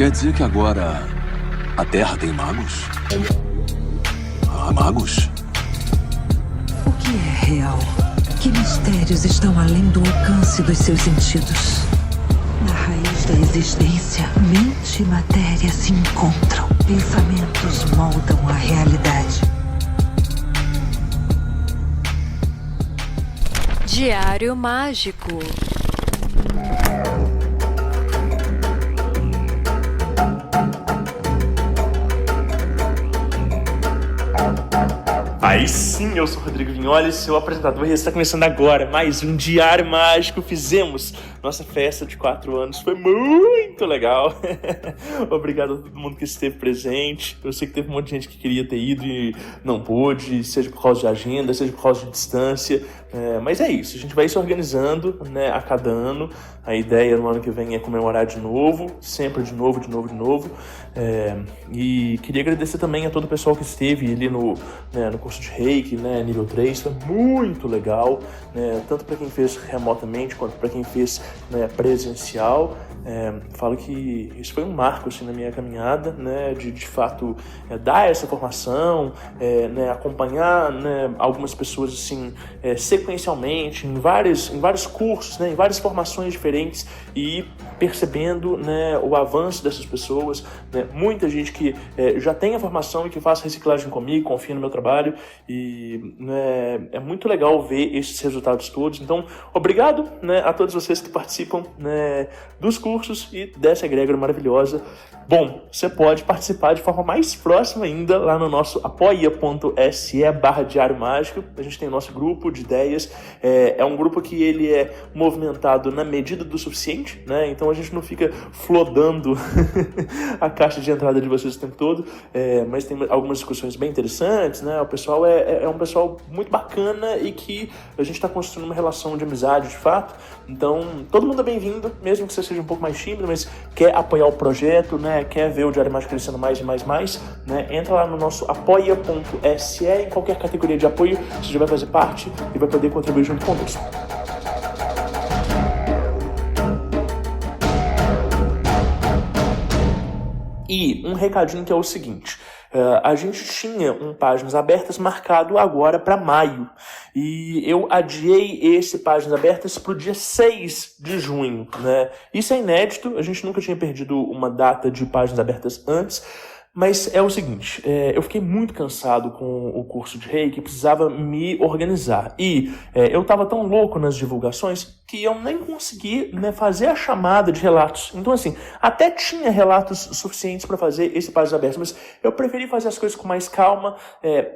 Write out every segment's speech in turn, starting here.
Quer dizer que agora a Terra tem magos? Há magos? O que é real? Que mistérios estão além do alcance dos seus sentidos? Na raiz da existência, mente e matéria se encontram. Pensamentos moldam a realidade. Diário Mágico. Aí sim, eu sou o Rodrigo Vignoli, seu apresentador, e está começando agora mais um Diário Mágico. Fizemos nossa festa de 4 anos, foi muito legal. Obrigado a todo mundo que esteve presente. Eu sei que teve um monte de gente que queria ter ido e não pôde, seja por causa de agenda, seja por causa de distância. Mas é isso, a gente vai se organizando, né, a cada ano. A ideia no ano que vem é comemorar de novo, sempre de novo. E queria agradecer também a todo o pessoal que esteve ali no curso de Reiki, né, nível 3, foi muito legal, né, tanto para quem fez remotamente quanto para quem fez, né, presencial. Falo que isso foi um marco assim, na minha caminhada, né, de fato dar essa formação, né, acompanhar, né, algumas pessoas assim, sequencialmente em vários cursos, né, em várias formações diferentes, e ir percebendo, né, o avanço dessas pessoas, né, muita gente que já tem a formação e que faz reciclagem comigo, confia no meu trabalho, e né, é muito legal ver esses resultados todos. Então, obrigado, né, a todos vocês que participam, né, dos cursos e dessa egrégora maravilhosa. Bom, você pode participar de forma mais próxima ainda lá no nosso apoia.se/Diário Mágico. A gente tem o nosso grupo de ideias. É um grupo que ele é movimentado na medida do suficiente, né? Então a gente não fica flodando a caixa de entrada de vocês o tempo todo, mas tem algumas discussões bem interessantes, né? O pessoal é um pessoal muito bacana e que a gente está construindo uma relação de amizade de fato. Então todo mundo é bem-vindo, mesmo que você seja um pouco mais tímido, mas quer apoiar o projeto, né? Quer ver o Diário Mágico crescendo mais e mais, né? Entra lá no nosso apoia.se, em qualquer categoria de apoio, você já vai fazer parte e vai poder contribuir junto conosco. E um recadinho que é o seguinte: a gente tinha um Páginas Abertas marcado agora para maio, e eu adiei esse Páginas Abertas para o dia 6 de junho, né? Isso é inédito, a gente nunca tinha perdido uma data de Páginas Abertas antes. Mas é o seguinte, eu fiquei muito cansado com o curso de Reiki, precisava me organizar. E eu estava tão louco nas divulgações que eu nem consegui, né, fazer a chamada de relatos. Então, assim, até tinha relatos suficientes para fazer esse Páginas Abertas, mas eu preferi fazer as coisas com mais calma.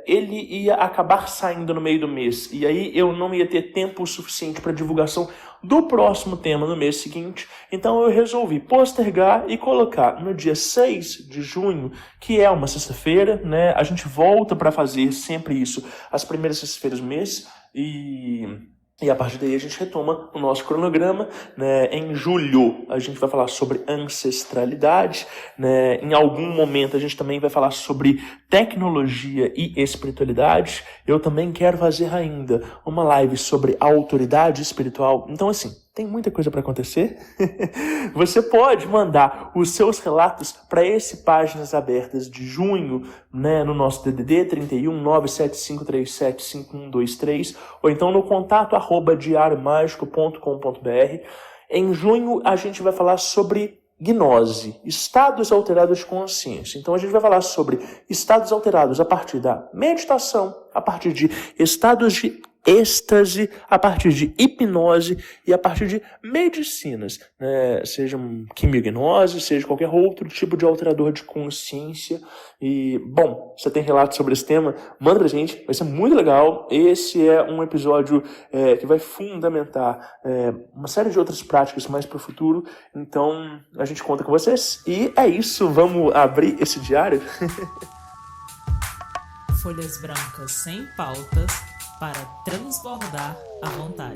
Ele ia acabar saindo no meio do mês, e aí eu não ia ter tempo suficiente para divulgação do próximo tema no mês seguinte. Então eu resolvi postergar e colocar no dia 6 de junho, que é uma sexta-feira, né? A gente volta para fazer sempre isso às primeiras sextas-feiras do mês, e a partir daí a gente retoma o nosso cronograma, né? Em julho a gente vai falar sobre ancestralidade, né? Em algum momento a gente também vai falar sobre tecnologia e espiritualidade. Eu também quero fazer ainda uma live sobre autoridade espiritual. Então, assim, tem muita coisa para acontecer. Você pode mandar os seus relatos para esse Páginas Abertas de junho, né, no nosso DDD 31 97537 5123, ou então no contato@diariomagico.com.br. Em junho a gente vai falar sobre gnose, estados alterados de consciência. Então a gente vai falar sobre estados alterados a partir da meditação, a partir de estados de êxtase, a partir de hipnose e a partir de medicinas, né? Seja quimiognose, seja qualquer outro tipo de alterador de consciência. E, bom, você tem relatos sobre esse tema, manda pra gente, vai ser muito legal. Esse é um episódio que vai fundamentar uma série de outras práticas mais pro futuro. Então, a gente conta com vocês. E é isso, vamos abrir esse diário. Folhas brancas sem pautas para transbordar à vontade.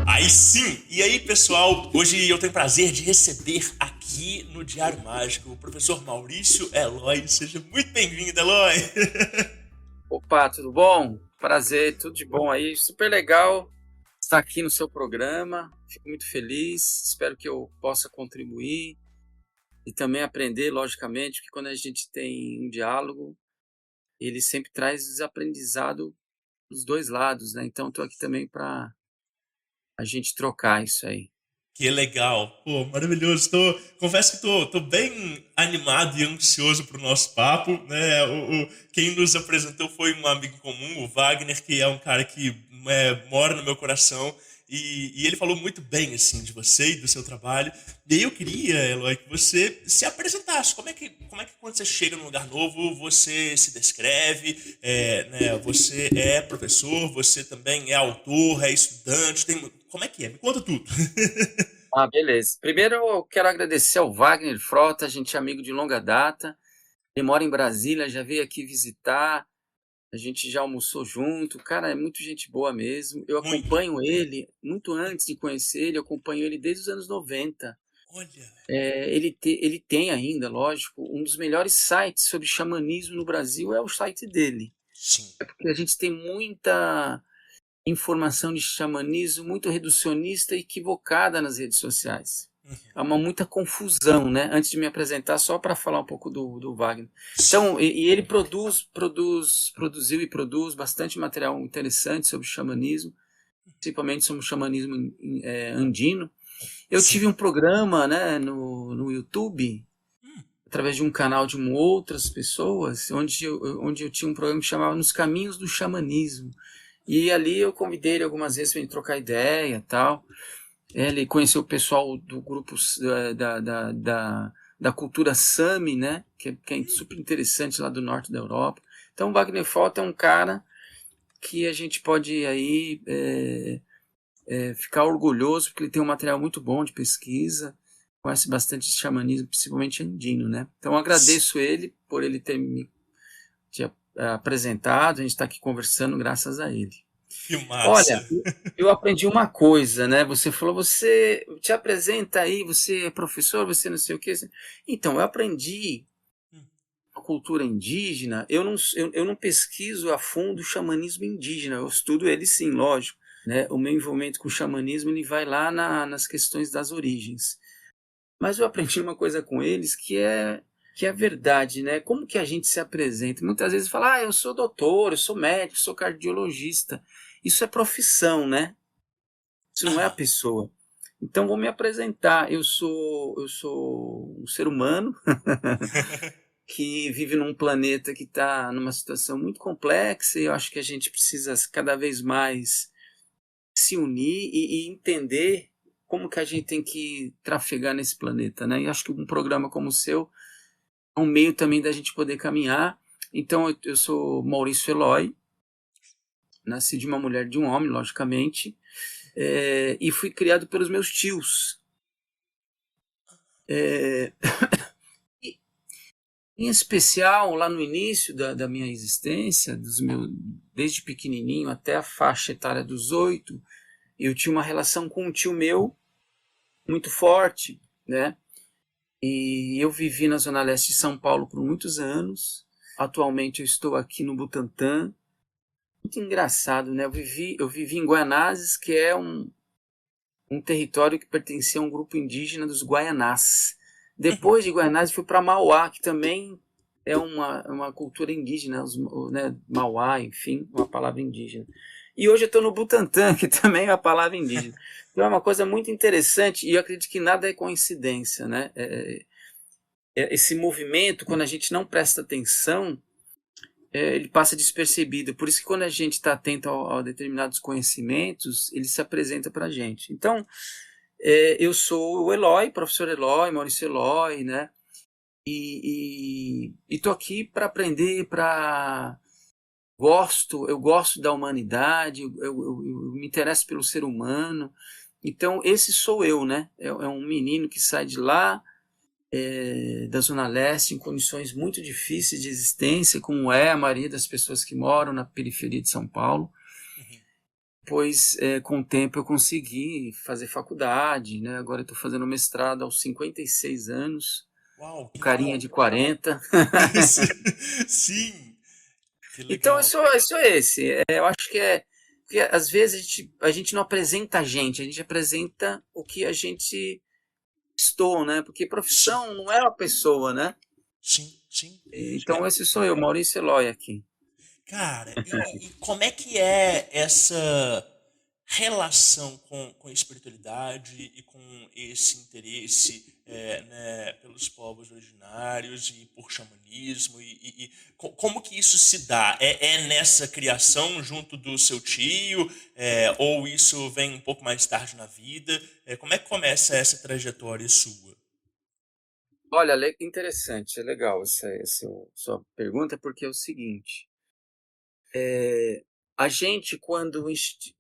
Aí sim! E aí, pessoal, hoje eu tenho o prazer de receber aqui no Diário Mágico o professor Maurício Eloy. Seja muito bem-vindo, Eloy! Opa, tudo bom? Prazer, tudo de bom aí. Super legal estar aqui no seu programa. Fico muito feliz. Espero que eu possa contribuir e também aprender, logicamente, porque quando a gente tem um diálogo, ele sempre traz aprendizado dos dois lados, né? Então, estou aqui também para a gente trocar isso aí. Que legal, pô, maravilhoso. Confesso que tô bem animado e ansioso pro nosso papo, né? Quem nos apresentou foi um amigo comum, o Wagner, que é um cara que mora no meu coração e ele falou muito bem, assim, de você e do seu trabalho. E aí eu queria, Eloy, que você se apresentasse. Como é que quando você chega num lugar novo, você se descreve, né? Você é professor, você também é autor, é estudante, como é que é? Me conta tudo. Ah, beleza. Primeiro eu quero agradecer ao Wagner Frota, a gente é amigo de longa data. Ele mora em Brasília, já veio aqui visitar. A gente já almoçou junto, cara, é muito gente boa mesmo. Eu Muito. acompanho ele, muito antes de conhecer ele, eu acompanho ele desde os anos 90. Olha, Ele tem ainda, lógico, um dos melhores sites sobre xamanismo no Brasil é o site dele. sim. Porque a gente tem muita informação de xamanismo muito reducionista e equivocada nas redes sociais. Há muita confusão, né? Antes de me apresentar, só para falar um pouco do Wagner. Então, e ele produziu e produz bastante material interessante sobre xamanismo, principalmente sobre o xamanismo andino. Eu Sim. tive um programa, né, no YouTube, através de um canal de outras pessoas, onde eu tinha um programa que chamava Nos Caminhos do Xamanismo. E ali eu convidei ele algumas vezes para ele trocar ideia e tal. Ele conheceu o pessoal do grupo da cultura Sami, né? Que é super interessante lá do norte da Europa. Então o Wagner Frota é um cara que a gente pode aí ficar orgulhoso, porque ele tem um material muito bom de pesquisa, conhece bastante de xamanismo, principalmente andino, né? Então eu agradeço ele por ele ter me apresentado, a gente está aqui conversando graças a ele. Que massa. Olha, eu aprendi uma coisa, né? Você falou, você te apresenta aí, você é professor, você não sei o quê. Então, eu aprendi a cultura indígena, eu não pesquiso a fundo o xamanismo indígena, eu estudo ele sim, lógico. Né? O meu envolvimento com o xamanismo ele vai lá nas questões das origens. Mas eu aprendi uma coisa com eles que é verdade, né? Como que a gente se apresenta? Muitas vezes fala, eu sou doutor, eu sou médico, sou cardiologista. Isso é profissão, né? Isso não é a pessoa. Então vou me apresentar. Eu sou um ser humano que vive num planeta que está numa situação muito complexa e eu acho que a gente precisa cada vez mais se unir e entender como que a gente tem que trafegar nesse planeta, né? E acho que um programa como o seu é um meio também da gente poder caminhar. Então, eu sou Maurício Eloy, nasci de uma mulher e de um homem, logicamente, e fui criado pelos meus tios. Em especial, lá no início da minha existência, desde pequenininho até a faixa etária dos 8, eu tinha uma relação com um tio meu muito forte, né? E eu vivi na Zona Leste de São Paulo por muitos anos. Atualmente eu estou aqui no Butantã. Muito engraçado, né? Eu vivi em Guaianazes, que é um território que pertencia a um grupo indígena dos Guaianás. Depois de Guaianazes fui para Mauá, que também é uma cultura indígena, né? Mauá, enfim, uma palavra indígena. E hoje eu estou no Butantã, que também é uma palavra indígena. Então é uma coisa muito interessante e eu acredito que nada é coincidência, né? Esse movimento, quando a gente não presta atenção, ele passa despercebido. Por isso que quando a gente está atento a determinados conhecimentos, ele se apresenta para a gente. Então, eu sou o Eloy, professor Eloy, Maurício Eloy, né? E estou aqui para aprender, eu gosto da humanidade, eu me interesso pelo ser humano. Então, esse sou eu, né? É um menino que sai de lá, da Zona Leste, em condições muito difíceis de existência, como é a maioria das pessoas que moram na periferia de São Paulo. Pois, com o tempo, eu consegui fazer faculdade, né? Agora eu estou fazendo mestrado aos 56 anos, Uau, carinha de 40. Sim. Que Então, legal. eu sou esse. Eu acho que porque às vezes a gente não apresenta a gente apresenta o que a gente estou, né? Porque Sim, profissão não é uma pessoa, né? sim, sim. Então, É, esse sou eu, Maurício Eloy aqui. cara, e como é que é essa relação com a espiritualidade e com esse interesse né, pelos povos originários e por xamanismo como que isso se dá? É nessa criação junto do seu tio ou isso vem um pouco mais tarde na vida? Como é que começa essa trajetória sua? Olha, interessante, é legal essa sua pergunta, porque é o seguinte: a gente, quando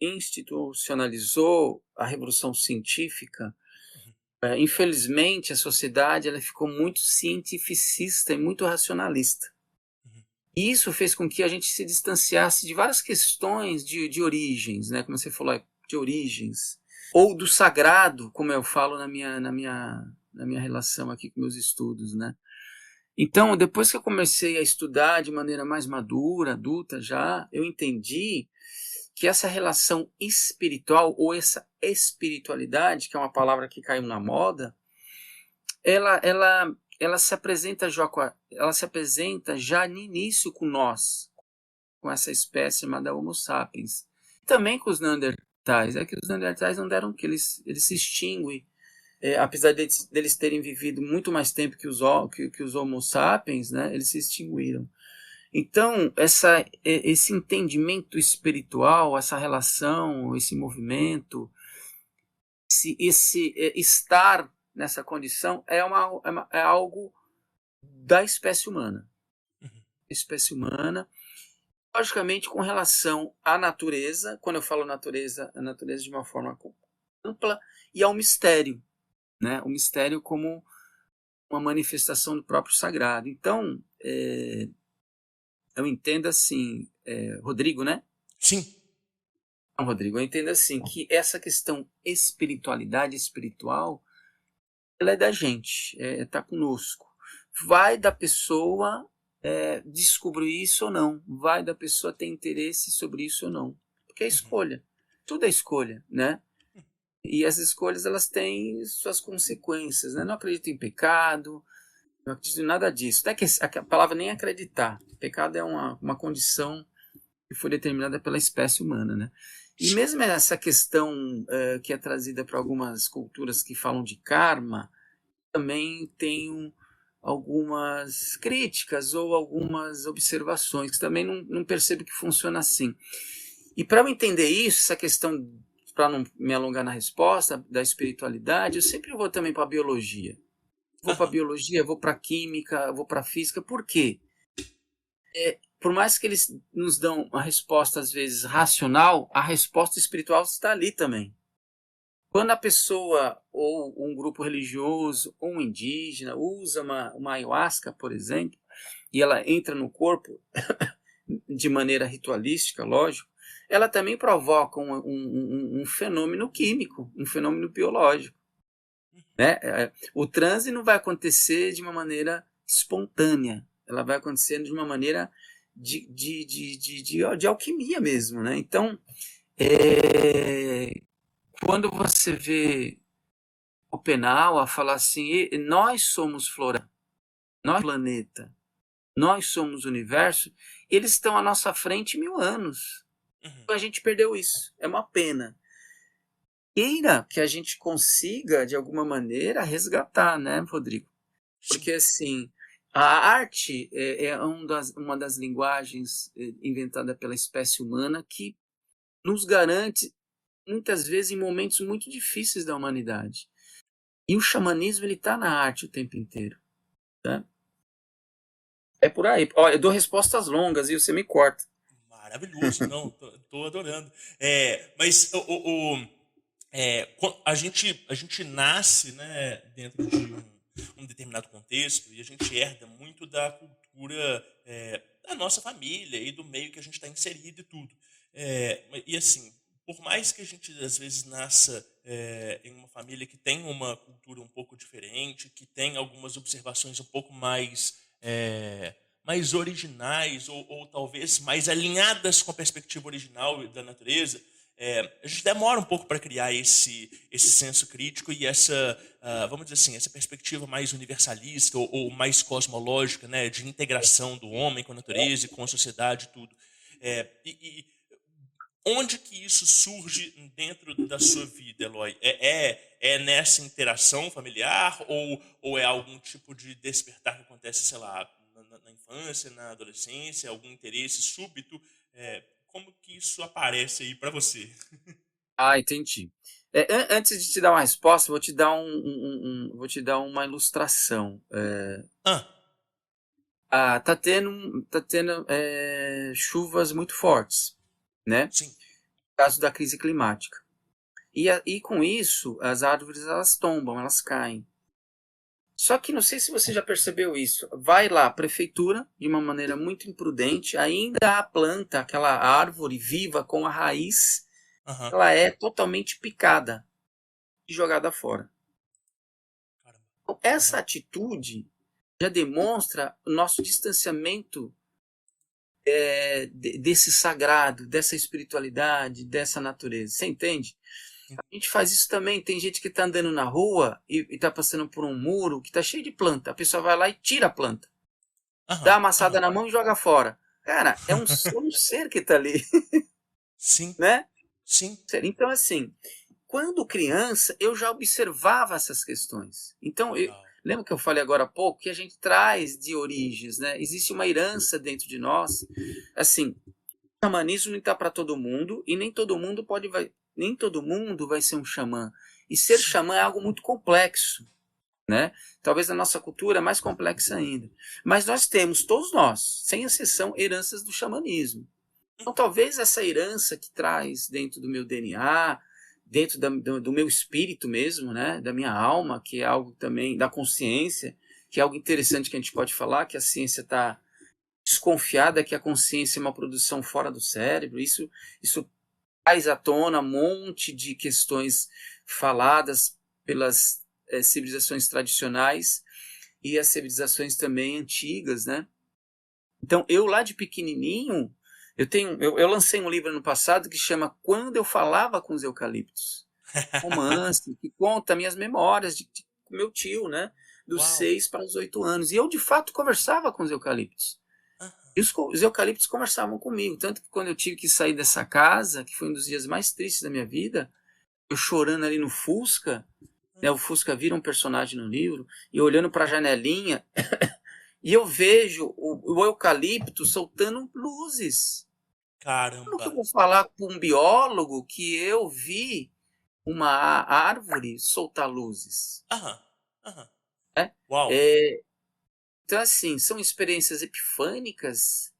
institucionalizou a Revolução Científica, infelizmente a sociedade ela ficou muito cientificista e muito racionalista. Uhum, E isso fez com que a gente se distanciasse de várias questões de origens, né? Como você falou, de origens, ou do sagrado, como eu falo na minha relação aqui com meus estudos, né? Então, depois que eu comecei a estudar de maneira mais madura, adulta já, eu entendi que essa relação espiritual, ou essa espiritualidade, que é uma palavra que caiu na moda, ela se apresenta, ela se apresenta já no início com nós, com essa espécie chamada Homo sapiens. Também com os Neandertais, é que os Neandertais não deram que eles se extinguem, apesar deles terem vivido muito mais tempo que os Homo sapiens, né, eles se extinguiram. Então, esse entendimento espiritual, essa relação, esse movimento, esse estar nessa condição é algo da espécie humana. uhum, Espécie humana, logicamente com relação à natureza, quando eu falo natureza, a natureza de uma forma ampla, e ao mistério, né? O mistério como uma manifestação do próprio sagrado. Então, eu entendo assim, Rodrigo, né? sim. Não, Rodrigo, eu entendo assim, que essa questão espiritualidade espiritual, ela é da gente, tá conosco. Vai da pessoa descobrir isso ou não, vai da pessoa ter interesse sobre isso ou não, porque é Uhum, escolha, tudo é escolha, né? E as escolhas elas têm suas consequências, né? Não acredito em pecado, não acredito em nada disso. Até que a palavra nem é acreditar, pecado é uma condição que foi determinada pela espécie humana, né? E sim. mesmo essa questão que é trazida para algumas culturas que falam de karma, também tem algumas críticas ou algumas observações que também não percebo que funciona assim. E para eu entender isso, essa questão, para não me alongar na resposta, da espiritualidade, eu sempre vou também para a biologia. Vou para a Aham, biologia, vou para a química, vou para a física. Por quê? Por mais que eles nos dão uma resposta, às vezes, racional, a resposta espiritual está ali também. Quando a pessoa, ou um grupo religioso, ou um indígena, usa uma ayahuasca, por exemplo, e ela entra no corpo de maneira ritualística, lógico, ela também provoca um fenômeno químico, um fenômeno biológico. Né? O transe não vai acontecer de uma maneira espontânea, ela vai acontecer de uma maneira de alquimia mesmo. Né? Então, quando você vê Schopenhauer a falar assim, nós somos flora, nós planeta, nós somos universo, eles estão à nossa frente 1000 anos. uhum, A gente perdeu isso, é uma pena. Queira que a gente consiga, de alguma maneira, resgatar, né, Rodrigo? sim. Porque, assim, a arte é uma das linguagens inventada pela espécie humana que nos garante, muitas vezes, em momentos muito difíceis da humanidade. E o xamanismo, ele está na arte o tempo inteiro. Tá? É por aí. Olha, eu dou respostas longas e você me corta. Maravilhoso, não, tô adorando. Mas a gente nasce, né, dentro de um determinado contexto e a gente herda muito da cultura da nossa família e do meio que a gente está inserido e tudo. E assim, por mais que a gente às vezes nasça em uma família que tem uma cultura um pouco diferente, que tem algumas observações um pouco mais originais ou talvez mais alinhadas com a perspectiva original da natureza, a gente demora um pouco para criar esse senso crítico e essa, vamos dizer assim, essa perspectiva mais universalista ou mais cosmológica, né, de integração do homem com a natureza e com a sociedade e tudo. E onde que isso surge dentro da sua vida, Eloy? É nessa interação familiar ou é algum tipo de despertar que acontece, sei lá, na infância, na adolescência, algum interesse súbito? Como que isso aparece aí para você? Ah, entendi. Antes de te dar uma resposta, vou te dar vou te dar uma ilustração. Tá tendo chuvas muito fortes, né? Sim. Por causa da crise climática. E com isso, as árvores elas tombam, elas caem. Só que não sei se você já percebeu isso. Vai lá, a prefeitura, de uma maneira muito imprudente, ainda a planta, aquela árvore viva com a raiz, ela é totalmente picada e jogada fora. Então, essa atitude já demonstra o nosso distanciamento desse sagrado, dessa espiritualidade, dessa natureza. Você entende? A gente faz isso também. Tem gente que está andando na rua e está passando por um muro que está cheio de planta. A pessoa vai lá e tira a planta. Dá uma amassada na mão e joga fora. Cara, é um ser que está ali. Sim. Né? Sim. Então, assim, quando criança, eu já observava essas questões. Então, lembra que eu falei agora há pouco que a gente traz de origens, né? Existe uma herança dentro de nós. Assim, o xamanismo não está para todo mundo e nem todo mundo vai ser um xamã. E ser xamã é algo muito complexo, né? Talvez a nossa cultura é mais complexa ainda. Mas nós temos, todos nós, sem exceção, heranças do xamanismo. Então talvez essa herança que traz dentro do meu DNA, dentro do meu espírito mesmo, né? Da minha alma, que é algo também, da consciência, que é algo interessante que a gente pode falar, que a ciência está desconfiada que a consciência é uma produção fora do cérebro. Isso traz à tona um monte de questões faladas pelas civilizações tradicionais e as civilizações também antigas, né? Então, eu lá de pequenininho, eu lancei um livro no passado que chama Quando Eu Falava com os Eucaliptos. Romance, que conta minhas memórias de meu tio, né? Dos 6 para os 8 anos. E eu, de fato, conversava com os eucaliptos. E os eucaliptos conversavam comigo, tanto que quando eu tive que sair dessa casa, que foi um dos dias mais tristes da minha vida, eu chorando ali no Fusca, né, o Fusca vira um personagem no livro, e olhando para a janelinha, e eu vejo o eucalipto soltando luzes. Caramba! Como que eu vou falar com um biólogo que eu vi uma árvore soltar luzes? Uau! Então, assim, são experiências epifânicas.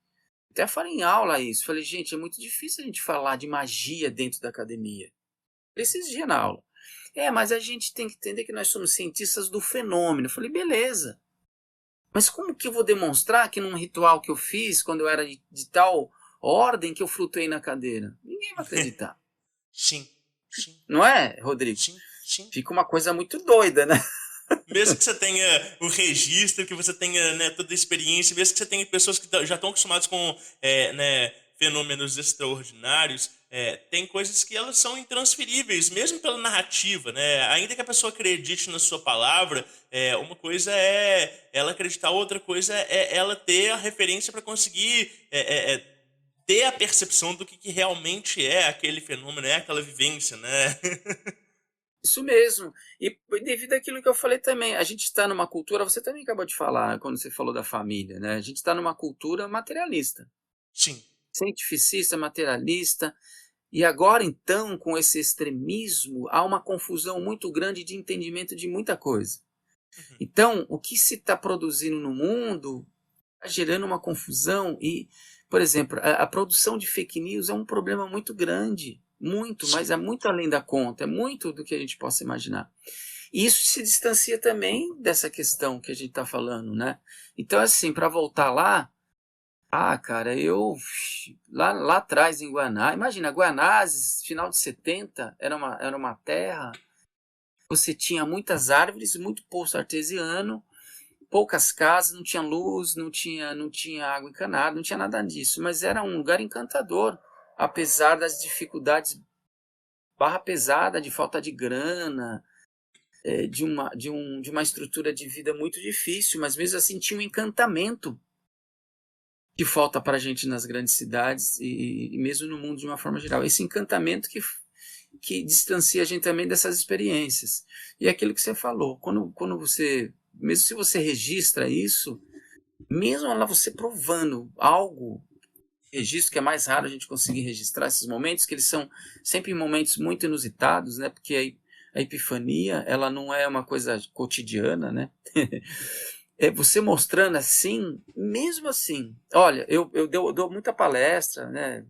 Até falei em aula isso. Falei, gente, é muito difícil a gente falar de magia dentro da academia. Esses dias na aula. Mas a gente tem que entender que nós somos cientistas do fenômeno. Eu falei, beleza. Mas como que eu vou demonstrar que num ritual que eu fiz, quando eu era de tal ordem, que eu flutuei na cadeira? Ninguém vai acreditar. Sim. Não é, Rodrigo? Sim. Fica uma coisa muito doida, né? Mesmo que você tenha o registro, que você tenha, né, toda a experiência, mesmo que você tenha pessoas que já estão acostumadas com né, fenômenos extraordinários, tem coisas que elas são intransferíveis, mesmo pela narrativa, né? Ainda que a pessoa acredite na sua palavra, uma coisa é ela acreditar, outra coisa é ela ter a referência para conseguir ter a percepção do que realmente é aquele fenômeno, aquela vivência, né? Isso mesmo. E devido àquilo que eu falei também, a gente está numa cultura, você também acabou de falar, quando você falou da família, né? A gente está numa cultura materialista. Sim. Cientificista, materialista. E agora, então, com esse extremismo, há uma confusão muito grande de entendimento de muita coisa. Então, o que se está produzindo no mundo está gerando uma confusão e, por exemplo, a produção de fake news é um problema muito grande. Muito, mas é muito além da conta, é muito do que a gente possa imaginar. E isso se distancia também dessa questão que a gente está falando, né? Então, assim, para voltar lá, cara, lá atrás em Guaná, imagina, Guanazes, final de 70, era uma terra, você tinha muitas árvores, muito poço artesiano, poucas casas, não tinha luz, não tinha água encanada, não tinha nada disso, mas era um lugar encantador, apesar das dificuldades barra pesada, de falta de grana, de uma estrutura de vida muito difícil, mas mesmo assim tinha um encantamento que falta para a gente nas grandes cidades e mesmo no mundo de uma forma geral. Esse encantamento que distancia a gente também dessas experiências. E é aquilo que você falou, quando você, mesmo se você registra isso, mesmo lá você provando algo, registro que é mais raro a gente conseguir registrar esses momentos, que eles são sempre momentos muito inusitados, né? Porque a epifania, ela não é uma coisa cotidiana, né? É você mostrando assim, mesmo assim. Olha, eu dou muita palestra, né?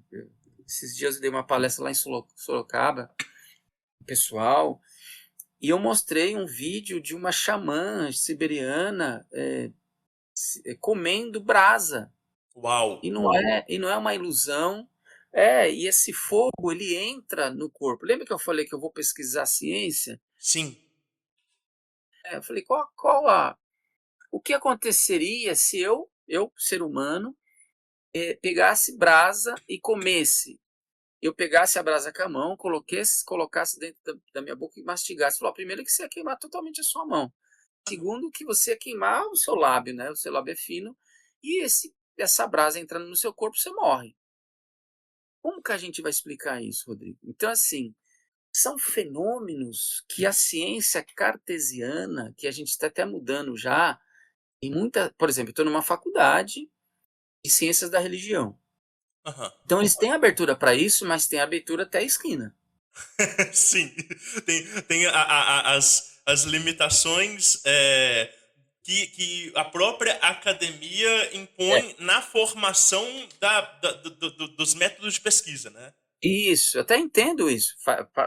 Esses dias eu dei uma palestra lá em Sorocaba, pessoal, e eu mostrei um vídeo de uma xamã siberiana comendo brasa. Uau! E não é uma ilusão. E esse fogo, ele entra no corpo. Lembra que eu falei que eu vou pesquisar a ciência? Sim. Eu falei, o que aconteceria se eu ser humano, pegasse brasa e comesse? Eu pegasse a brasa com a mão, colocasse dentro da minha boca e mastigasse. Falou, primeiro que você ia queimar totalmente a sua mão. Segundo que você ia queimar o seu lábio, né? O seu lábio é fino. E essa brasa entrando no seu corpo, você morre. Como que a gente vai explicar isso, Rodrigo? Então, assim, são fenômenos que a ciência cartesiana, que a gente está até mudando já, por exemplo, eu estou numa faculdade de ciências da religião. Aham. Então, eles têm abertura para isso, mas tem abertura até a esquina. Sim. Tem as limitações que a própria academia impõe na formação dos métodos de pesquisa, né? Isso, eu até entendo isso.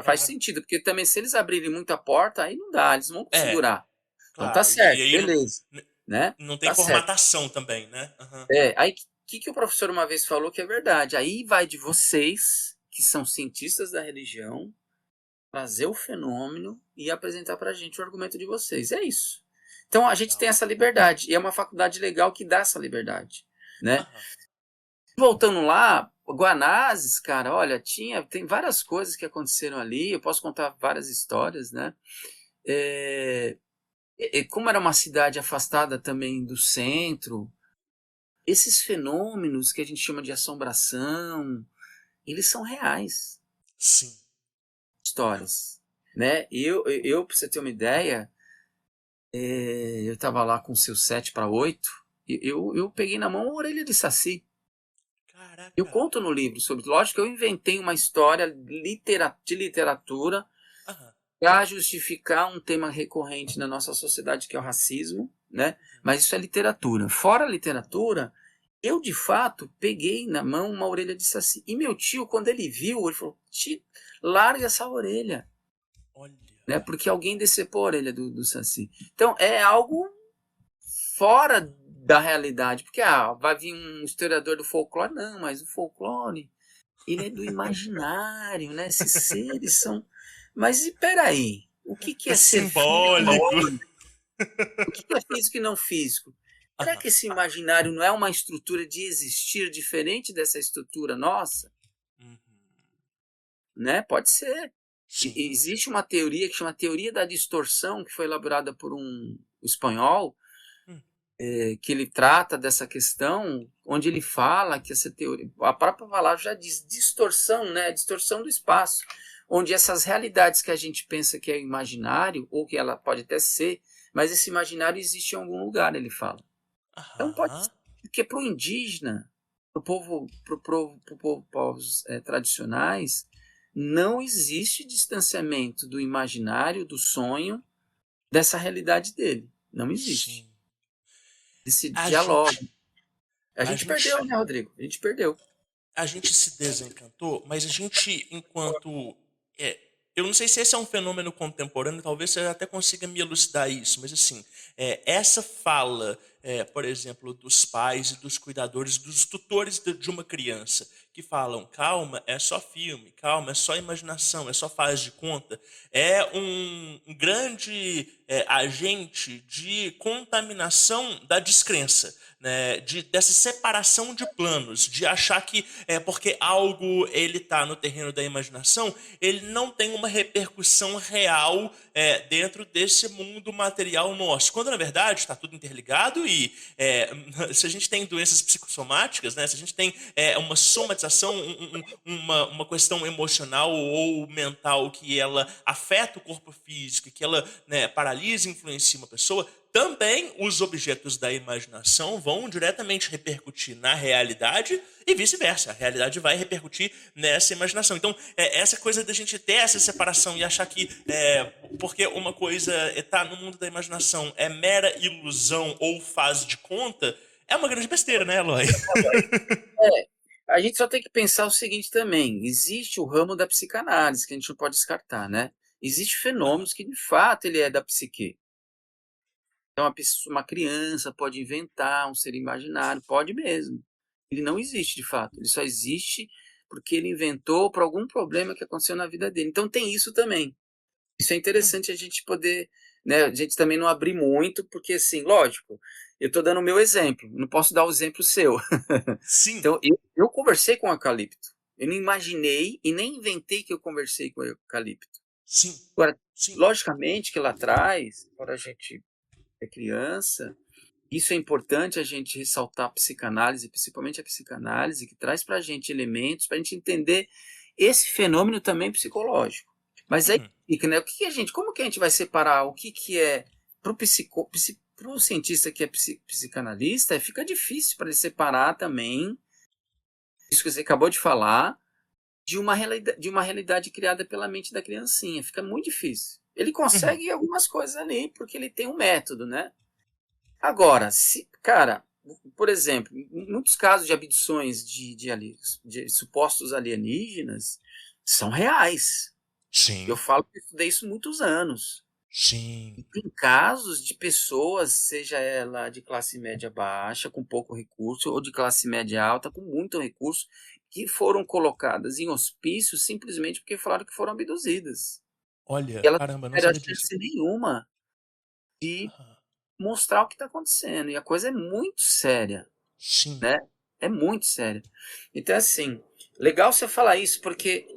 Faz sentido, porque também se eles abrirem muita porta, aí não dá, eles vão segurar. Então tá Claro. certo, E aí beleza. Né? não tem Tá certo. formatação também, né? Uhum. Aí que o professor uma vez falou que é verdade. Aí vai de vocês, que são cientistas da religião, trazer o fenômeno e apresentar pra gente o argumento de vocês. É isso. Então a gente tem essa liberdade, e é uma faculdade legal que dá essa liberdade, né? Uhum. Voltando lá, Guanazes, cara, olha, tem várias coisas que aconteceram ali, eu posso contar várias histórias, né? Como era uma cidade afastada também do centro, esses fenômenos que a gente chama de assombração, eles são reais. Sim. Histórias, né? Eu para você ter uma ideia, eu estava lá com o seu 7 para 8, eu peguei na mão uma orelha de saci. Caraca. Eu conto no livro sobre, lógico que eu inventei uma história de literatura para justificar um tema recorrente na nossa sociedade, que é o racismo, né? Mas isso é literatura. Fora a literatura, eu de fato peguei na mão uma orelha de saci. E meu tio, quando ele viu, ele falou, tio, larga essa orelha. Olha. Né? Porque alguém decepou a orelha do saci. Então é algo fora da realidade. Porque vai vir um historiador do folclore. Não, mas o folclore, ele é do imaginário, né? Esses seres são... Mas e peraí, o que é ser simbólico? O que é físico e não físico? Será que esse imaginário não é uma estrutura de existir diferente dessa estrutura nossa? Né? Pode ser. Sim. Existe uma teoria que chama teoria da distorção, que foi elaborada por um espanhol, que ele trata dessa questão, onde ele fala que essa teoria, a própria palavra já diz distorção, né? Distorção do espaço, onde essas realidades que a gente pensa que é imaginário, ou que ela pode até ser, mas esse imaginário existe em algum lugar, ele fala. Então pode ser, porque para o indígena, para povos tradicionais, não existe distanciamento do imaginário, do sonho, dessa realidade dele. Não existe. Sim. Esse diálogo. A gente perdeu, né, Rodrigo? A gente perdeu. A gente se desencantou, mas a gente, enquanto... eu não sei se esse é um fenômeno contemporâneo, talvez você até consiga me elucidar isso, mas assim, essa fala, por exemplo, dos pais e dos cuidadores, dos tutores de uma criança, que falam, calma, é só filme, calma, é só imaginação, é só faz de conta, é um grande agente de contaminação da descrença, né? Dessa separação de planos, de achar que porque algo ele está no terreno da imaginação, ele não tem uma repercussão real dentro desse mundo material nosso. Quando, na verdade, está tudo interligado e se a gente tem doenças psicossomáticas, né? Se a gente tem uma somatização, uma questão emocional ou mental que ela afeta o corpo físico, que ela, né, paralisa e influencia uma pessoa, também os objetos da imaginação vão diretamente repercutir na realidade e vice-versa. A realidade vai repercutir nessa imaginação. Então, essa coisa da gente ter essa separação e achar que porque uma coisa está no mundo da imaginação é mera ilusão ou faz de conta, é uma grande besteira, né, Eloy? A gente só tem que pensar o seguinte também. Existe o ramo da psicanálise, que a gente não pode descartar, né? Existem fenômenos que, de fato, ele é da psique. Então, uma criança pode inventar um ser imaginário, pode mesmo. Ele não existe, de fato. Ele só existe porque ele inventou por algum problema que aconteceu na vida dele. Então, tem isso também. Isso é interessante a gente poder, né? A gente também não abrir muito, porque, assim, lógico, eu estou dando o meu exemplo, não posso dar o exemplo seu. Sim. Então, eu conversei com o eucalipto. Eu não imaginei e nem inventei que eu conversei com o eucalipto. Sim. Agora, Sim. logicamente que lá atrás, quando a gente é criança, isso é importante a gente ressaltar a psicanálise, principalmente a psicanálise, que traz para a gente elementos para a gente entender esse fenômeno também psicológico. Mas aí fica, né? Como que a gente vai separar o que é para o cientista que é psicanalista? Fica difícil para ele separar também isso que você acabou de falar de uma realidade criada pela mente da criancinha. Fica muito difícil. Ele consegue algumas coisas ali porque ele tem um método, né? Agora, cara, por exemplo, em muitos casos de abduções de supostos alienígenas são reais. Sim. Eu falo que eu estudei isso há muitos anos. Sim. E tem casos de pessoas, seja ela de classe média baixa, com pouco recurso, ou de classe média alta, com muito recurso, que foram colocadas em hospícios simplesmente porque falaram que foram abduzidas. Olha, E ela caramba, não não sabia tiveram disso. chance nenhuma de mostrar o que está acontecendo. E a coisa é muito séria, Sim. né? É muito séria. Então, assim, legal você falar isso, porque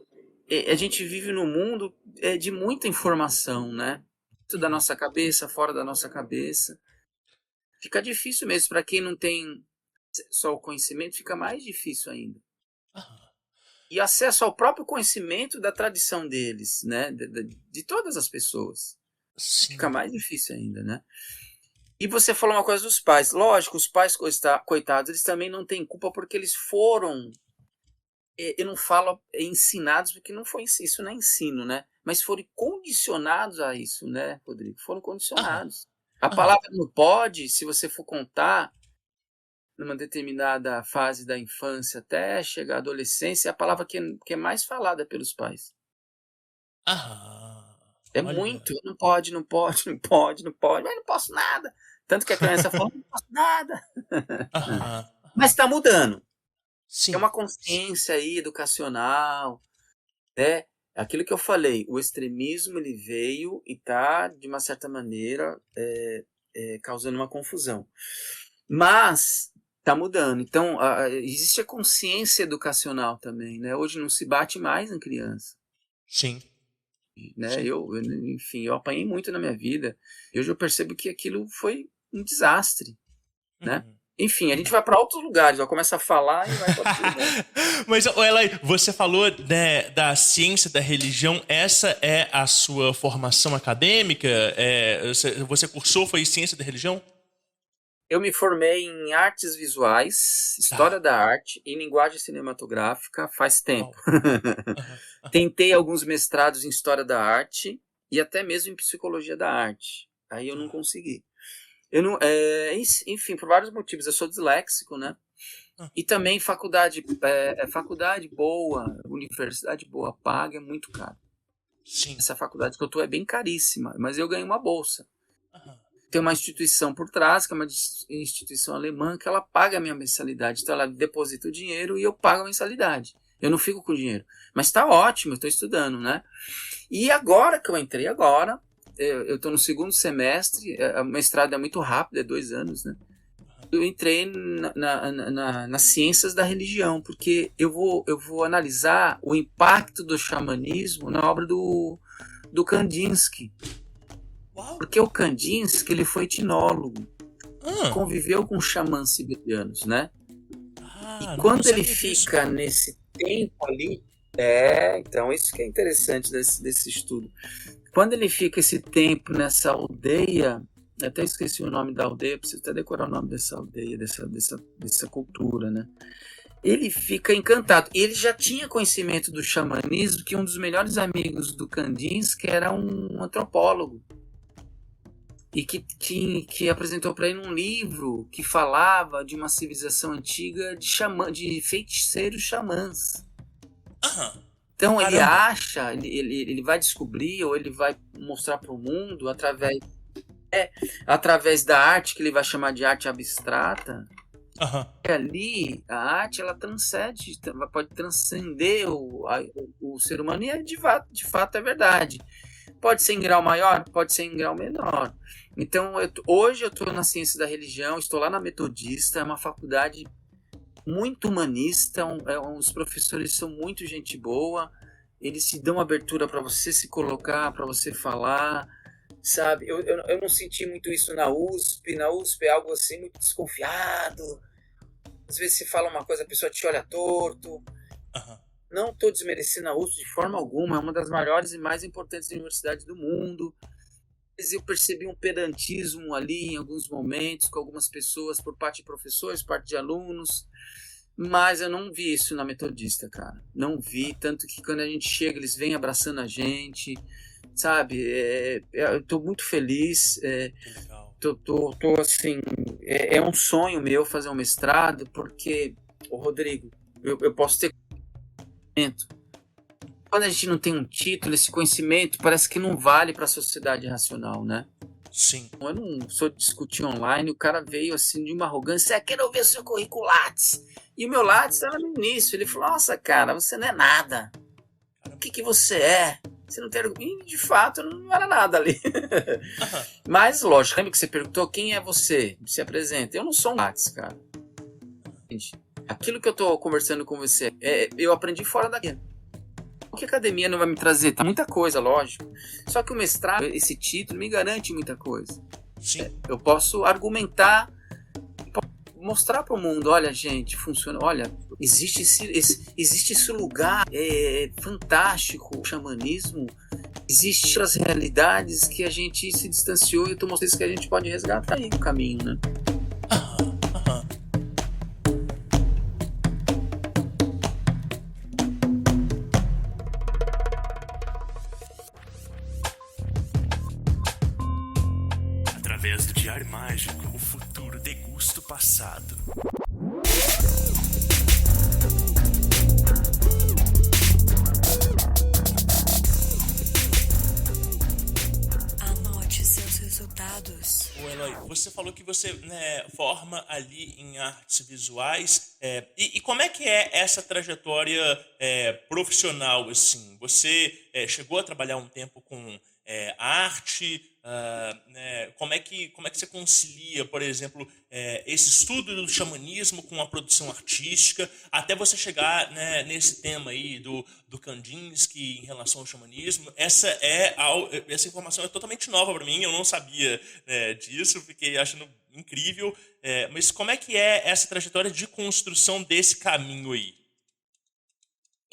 a gente vive num mundo de muita informação, né? Dentro da nossa cabeça, fora da nossa cabeça. Fica difícil mesmo. Para quem não tem só o conhecimento, fica mais difícil ainda. E acesso ao próprio conhecimento da tradição deles, né? De todas as pessoas. Sim. Fica mais difícil ainda, né? E você falou uma coisa dos pais. Lógico, os pais, coitados, eles também não têm culpa porque eles foram... Eu não falo ensinados, porque não foi isso, não é ensino, né? Mas foram condicionados a isso, né, Rodrigo? Foram condicionados. A palavra não pode, se você for contar, numa determinada fase da infância até chegar à adolescência, é a palavra que é mais falada pelos pais. Olha. Muito, não pode, mas não posso nada. Tanto que a criança fala, não posso nada. Mas está mudando. Sim. É uma consciência aí educacional, né? Aquilo que eu falei, o extremismo ele veio e está, de uma certa maneira, causando uma confusão. Mas está mudando. Então, existe a consciência educacional também, né? Hoje não se bate mais em criança. Sim. Né? Sim. Enfim, eu apanhei muito na minha vida. E hoje eu percebo que aquilo foi um desastre, né? Enfim, a gente vai para outros lugares, começa a falar e vai para outros lugares. Mas, Eloy, você falou, né, da ciência da religião, essa é a sua formação acadêmica? Você cursou, foi ciência da religião? Eu me formei em artes visuais, história da arte e linguagem cinematográfica faz tempo. Tentei alguns mestrados em história da arte e até mesmo em psicologia da arte. Aí eu não consegui. Eu não, enfim, por vários motivos. Eu sou disléxico, né? E também faculdade boa, universidade boa, paga, é muito caro. Sim. Essa faculdade que eu tô é bem caríssima, mas eu ganhei uma bolsa. Tem uma instituição por trás, que é uma instituição alemã, que ela paga a minha mensalidade. Então ela deposita o dinheiro e eu pago a mensalidade. Eu não fico com o dinheiro. Mas tá ótimo, eu tô estudando, né? E agora que eu entrei eu estou no segundo semestre, o mestrado é muito rápido, é 2 anos, né? Eu entrei nas ciências da religião, porque eu vou analisar o impacto do xamanismo na obra do Kandinsky. Uau! Porque o Kandinsky, ele foi etnólogo, Ah, conviveu com xamãs siberianos, né? E não quando ele sabia disso. fica nesse tempo ali, então isso que é interessante desse estudo. Quando ele fica esse tempo nessa aldeia, eu até esqueci o nome da aldeia, preciso até decorar o nome dessa aldeia, dessa cultura, né? Ele fica encantado. Ele já tinha conhecimento do xamanismo, que um dos melhores amigos do Kandinsky era um antropólogo. E que apresentou para ele um livro que falava de uma civilização antiga de feiticeiros xamãs. Aham. Então ele Caramba. acha, ele vai descobrir, ou ele vai mostrar para o mundo através da arte, que ele vai chamar de arte abstrata. Aham. E ali a arte, ela transcende, pode transcender o ser humano, e de fato é verdade. Pode ser em grau maior, pode ser em grau menor. Então hoje eu estou na ciência da religião, estou lá na Metodista, é uma faculdade muito humanista, os professores são muito gente boa, eles te dão abertura para você se colocar, para você falar, sabe? Eu não senti muito isso na USP. Na USP é algo assim muito desconfiado, às vezes se fala uma coisa, a pessoa te olha torto. Aham. Não estou desmerecendo a USP de forma alguma, é uma das maiores e mais importantes universidades do mundo. Mas eu percebi um pedantismo ali em alguns momentos, com algumas pessoas, por parte de professores, parte de alunos, mas eu não vi isso na Metodista, cara. Não vi, tanto que quando a gente chega, eles vêm abraçando a gente, sabe? Eu estou muito feliz, Que legal. tô assim, é um sonho meu fazer um mestrado, porque, Rodrigo, eu posso ter conhecimento. Quando a gente não tem um título, esse conhecimento parece que não vale para a sociedade racional, né? Sim. Eu não sou de discutir online, o cara veio assim de uma arrogância, quero ver o seu currículo Lattes. E o meu Lattes era no início, ele falou, nossa cara, você não é nada. O que você é? Você não tem... E de fato eu não era nada ali. Aham. Mas lógico, lembra que você perguntou quem é você? Se apresenta. Eu não sou um Lattes, cara. Gente, aquilo que eu tô conversando com você, eu aprendi fora daqui. O que a academia não vai me trazer? Tá muita coisa, lógico. Só que o mestrado, esse título, me garante muita coisa. Sim. Eu posso argumentar, mostrar para o mundo, olha, gente, funciona, olha, existe esse lugar fantástico, o xamanismo, existem outras realidades que a gente se distanciou, e eu estou mostrando que a gente pode resgatar aí o caminho, né? Aham. Aham. Através do Diário Mágico, o futuro degusta o passado. Anote seus resultados. Ô Eloy, você falou que você, né, forma ali em artes visuais. E como é que é essa trajetória profissional, assim? Você chegou a trabalhar um tempo com arte? Né, como é que você concilia, por exemplo, esse estudo do xamanismo com a produção artística, até você chegar, né, nesse tema aí do Kandinsky em relação ao xamanismo? Essa informação é totalmente nova para mim, eu não sabia, né, disso, fiquei achando incrível. Mas como é que é essa trajetória de construção desse caminho aí?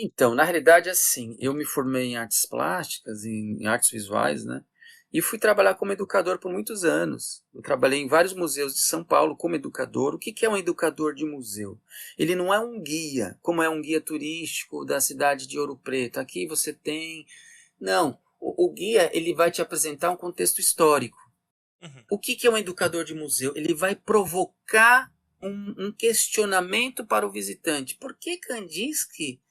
Então, na realidade, assim, eu me formei em artes plásticas, em artes visuais, né? E fui trabalhar como educador por muitos anos. Eu trabalhei em vários museus de São Paulo como educador. O que é um educador de museu? Ele não é um guia, como é um guia turístico da cidade de Ouro Preto. Aqui você tem... Não, o guia, ele vai te apresentar um contexto histórico. Uhum. O que é um educador de museu? Ele vai provocar um questionamento para o visitante. Por que Kandinsky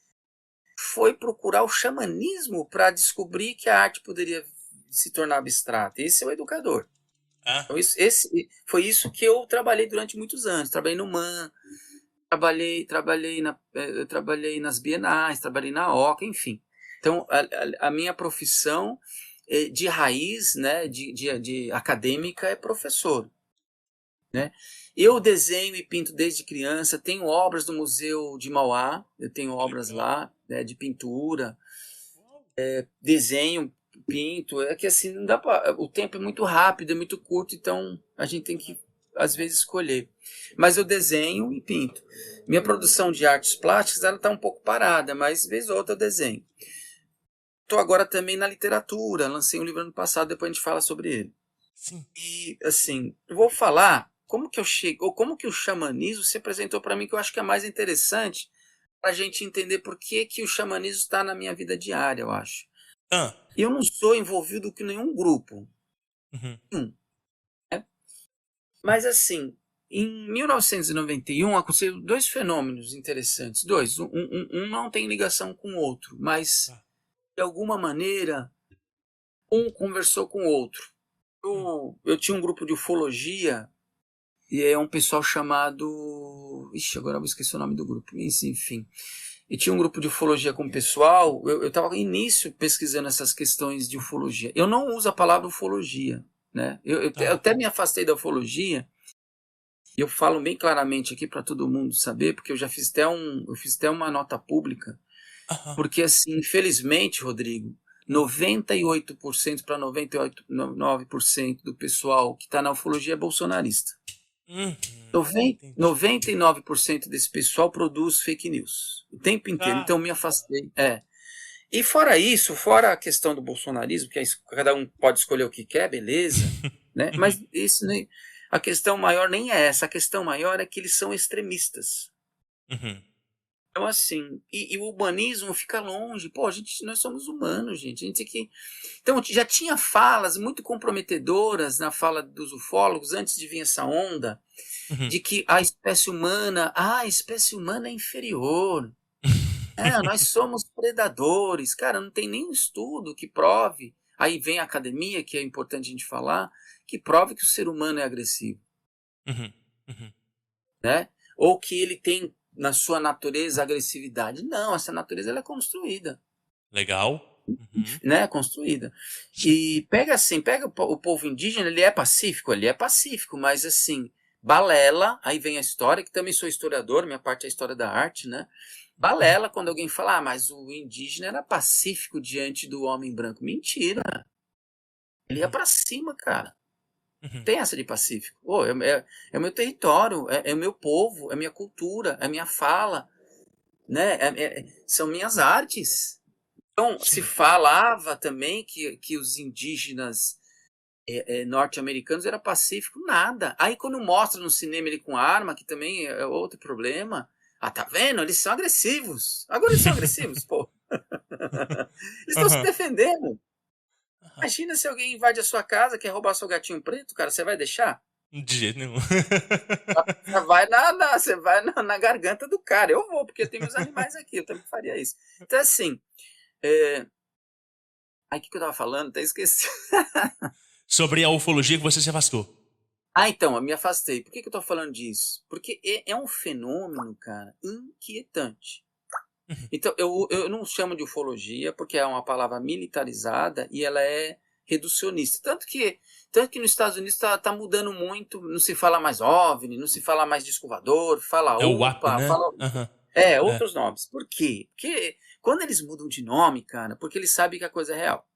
foi procurar o xamanismo para descobrir que a arte poderia se tornar abstrata? Esse é o educador. Então, foi isso que eu trabalhei durante muitos anos. Trabalhei no MAN, trabalhei nas bienais, trabalhei na OCA, enfim. Então, a minha profissão de raiz, né, de acadêmica, é professor, né? Eu desenho e pinto desde criança, tenho obras do Museu de Mauá, eu tenho obras lá, né, de pintura, desenho, pinto, é que assim, não dá pra, o tempo é muito rápido, é muito curto, então a gente tem que, às vezes, escolher. Mas eu desenho e pinto. Minha produção de artes plásticas, ela está um pouco parada, mas vez ou outra eu desenho. Estou agora também na literatura, lancei um livro ano passado, depois a gente fala sobre ele. Sim. E, assim, eu vou falar como que eu chego, ou como que o xamanismo se apresentou para mim, que eu acho que é mais interessante para a gente entender por que que o xamanismo está na minha vida diária, eu acho. Ah. Eu não sou envolvido com nenhum grupo, Uhum. né? Mas, assim, em 1991 aconteceram dois fenômenos interessantes. Dois. Um não tem ligação com o outro, mas, Tá. de alguma maneira, um conversou com o outro. Eu tinha um grupo de ufologia, e é um pessoal chamado... Ixi, agora eu vou esquecer o nome do grupo. Enfim. E tinha um grupo de ufologia com o pessoal. Eu estava no início pesquisando essas questões de ufologia. Eu não uso a palavra ufologia, né? Eu até me afastei da ufologia. E eu falo bem claramente aqui para todo mundo saber, porque eu já fiz até uma nota pública. Aham. Porque, assim, infelizmente, Rodrigo, 98% para 99% do pessoal que está na ufologia é bolsonarista. Entendi. 99% desse pessoal produz fake news o tempo inteiro. Então eu me afastei. E fora isso, fora a questão do bolsonarismo, que cada um pode escolher o que quer, beleza, né? Mas isso nem, a questão maior nem é essa. A questão maior é que eles são extremistas. Uhum. Então, assim, e o humanismo fica longe. Pô, nós somos humanos, gente. A gente tem que... Então, já tinha falas muito comprometedoras na fala dos ufólogos, antes de vir essa onda, Uhum. de que a espécie humana é inferior. Nós somos predadores. Cara, não tem nenhum estudo que prove. Aí vem a academia, que é importante a gente falar, que prove que o ser humano é agressivo, Uhum. Uhum. né? Ou que ele tem na sua natureza agressividade. Não, essa natureza ela é construída, Legal. Uhum. né? Construída. E pega o povo indígena, ele é pacífico, mas assim, balela, aí vem a história, que também sou historiador, minha parte é a história da arte, né? Balela quando alguém fala, mas o indígena era pacífico diante do homem branco. Mentira. Ele ia pra cima, cara. Uhum. Tem essa de pacífico. É o meu território, é o meu povo, é a minha cultura, é a minha fala, né? São minhas artes. Então, se falava também que os indígenas norte-americanos eram pacíficos, nada. Aí quando mostra no cinema ele com arma, que também é outro problema, tá vendo? Eles são agressivos. Agora eles são agressivos, pô. Eles estão se defendendo. Imagina se alguém invade a sua casa, quer roubar seu gatinho preto, cara, você vai deixar? De jeito nenhum. Você vai na garganta do cara. Eu vou, porque eu tenho meus animais aqui, eu também faria isso. Então, assim, aí o que eu tava falando? Até esqueci. Sobre a ufologia que você se afastou. Então, eu me afastei. Por que eu tô falando disso? Porque é um fenômeno, cara, inquietante. Então, eu não chamo de ufologia, porque é uma palavra militarizada e ela é reducionista. Tanto que nos Estados Unidos tá mudando muito, não se fala mais OVNI, não se fala mais disco voador, fala É o WAP, né? Outros nomes. Por quê? Porque quando eles mudam de nome, cara, porque eles sabem que a coisa é real.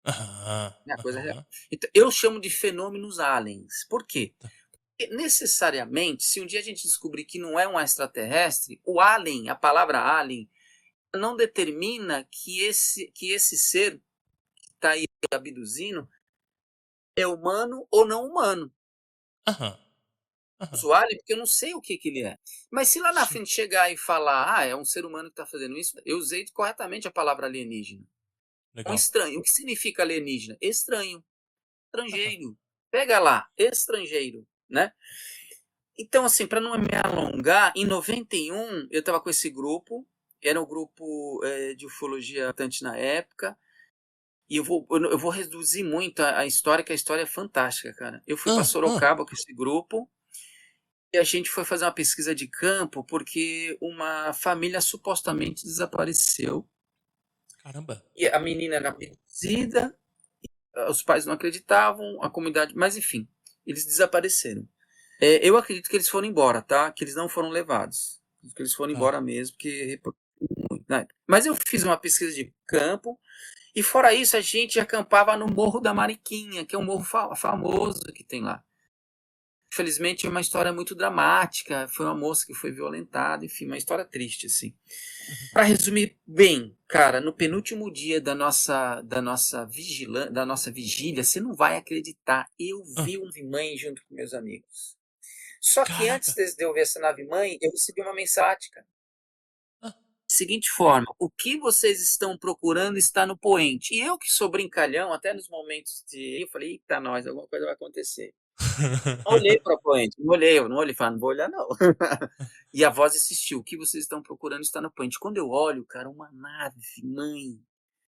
A coisa é real. Então, eu chamo de fenômenos aliens. Por quê? Porque necessariamente, se um dia a gente descobrir que não é um extraterrestre, o alien, a palavra alien, não determina que esse ser que está aí abduzindo é humano ou não humano. O alien, porque eu não sei o que ele é. Mas se lá na frente chegar e falar, é um ser humano que está fazendo isso, eu usei corretamente a palavra alienígena. Legal. Um estranho. O que significa alienígena? Estranho. Estrangeiro. Pega lá, estrangeiro, né? Então, assim, para não me alongar, em 91 eu estava com esse grupo, era um grupo de ufologia bastante na época, e eu vou reduzir muito a história, que a história é fantástica, cara. Eu fui para Sorocaba com esse grupo, e a gente foi fazer uma pesquisa de campo, porque uma família supostamente desapareceu. Caramba. E a menina era abduzida, Os pais não acreditavam, a comunidade, mas enfim, eles desapareceram. Eu acredito que eles foram embora, tá? Que eles não foram levados. Que eles foram embora mesmo, porque né? Mas eu fiz uma pesquisa de campo, e fora isso, a gente acampava no Morro da Mariquinha, que é um morro famoso que tem lá. Infelizmente, é uma história muito dramática. Foi uma moça que foi violentada, enfim, uma história triste, assim. Para resumir bem, cara, no penúltimo dia da nossa vigília, você não vai acreditar. Eu vi uma nave-mãe junto com meus amigos. Só que antes de eu ver essa nave-mãe, eu recebi uma mensagem, cara. Seguinte forma: o que vocês estão procurando está no poente. E eu, que sou brincalhão, até nos momentos eu falei, eita, nós, alguma coisa vai acontecer. Não olhei para o poente, não olhei, falei, não vou olhar, não. E a voz insistiu: o que vocês estão procurando está no poente. Quando eu olho, cara, uma nave, mãe.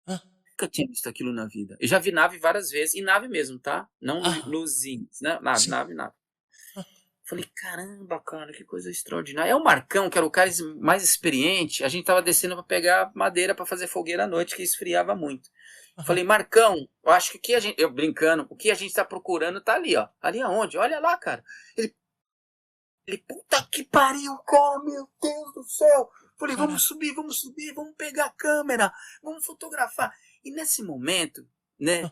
Nunca tinha visto aquilo na vida. Eu já vi nave várias vezes, e nave mesmo, tá? Não luzinhas, né? Nave. Falei, caramba, cara, que coisa extraordinária. É o Marcão, que era o cara mais experiente, a gente tava descendo para pegar madeira para fazer fogueira à noite, que esfriava muito. Falei, Marcão, eu acho que eu brincando, o que a gente tá procurando tá ali, ó. Ali aonde? Olha lá, cara. Ele, puta que pariu, cara, meu Deus do céu. Falei, vamos subir, vamos pegar a câmera, vamos fotografar. E nesse momento, né,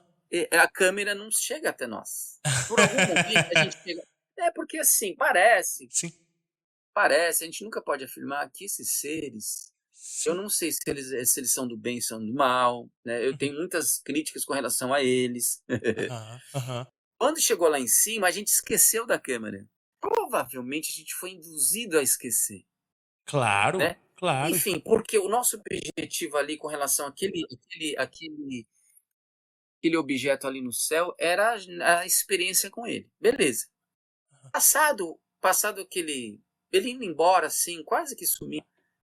a câmera não chega até nós. Por algum momento a gente chega. Porque assim, parece, a gente nunca pode afirmar que esses seres, eu não sei se eles são do bem ou são do mal, né? Eu tenho muitas críticas com relação a eles. Quando chegou lá em cima, a gente esqueceu da câmera. Provavelmente a gente foi induzido a esquecer. Claro, né? claro. Enfim, porque o nosso objetivo ali com relação àquele objeto ali no céu era a experiência com ele. Beleza. Passado aquele... Ele indo embora, assim, quase que sumiu,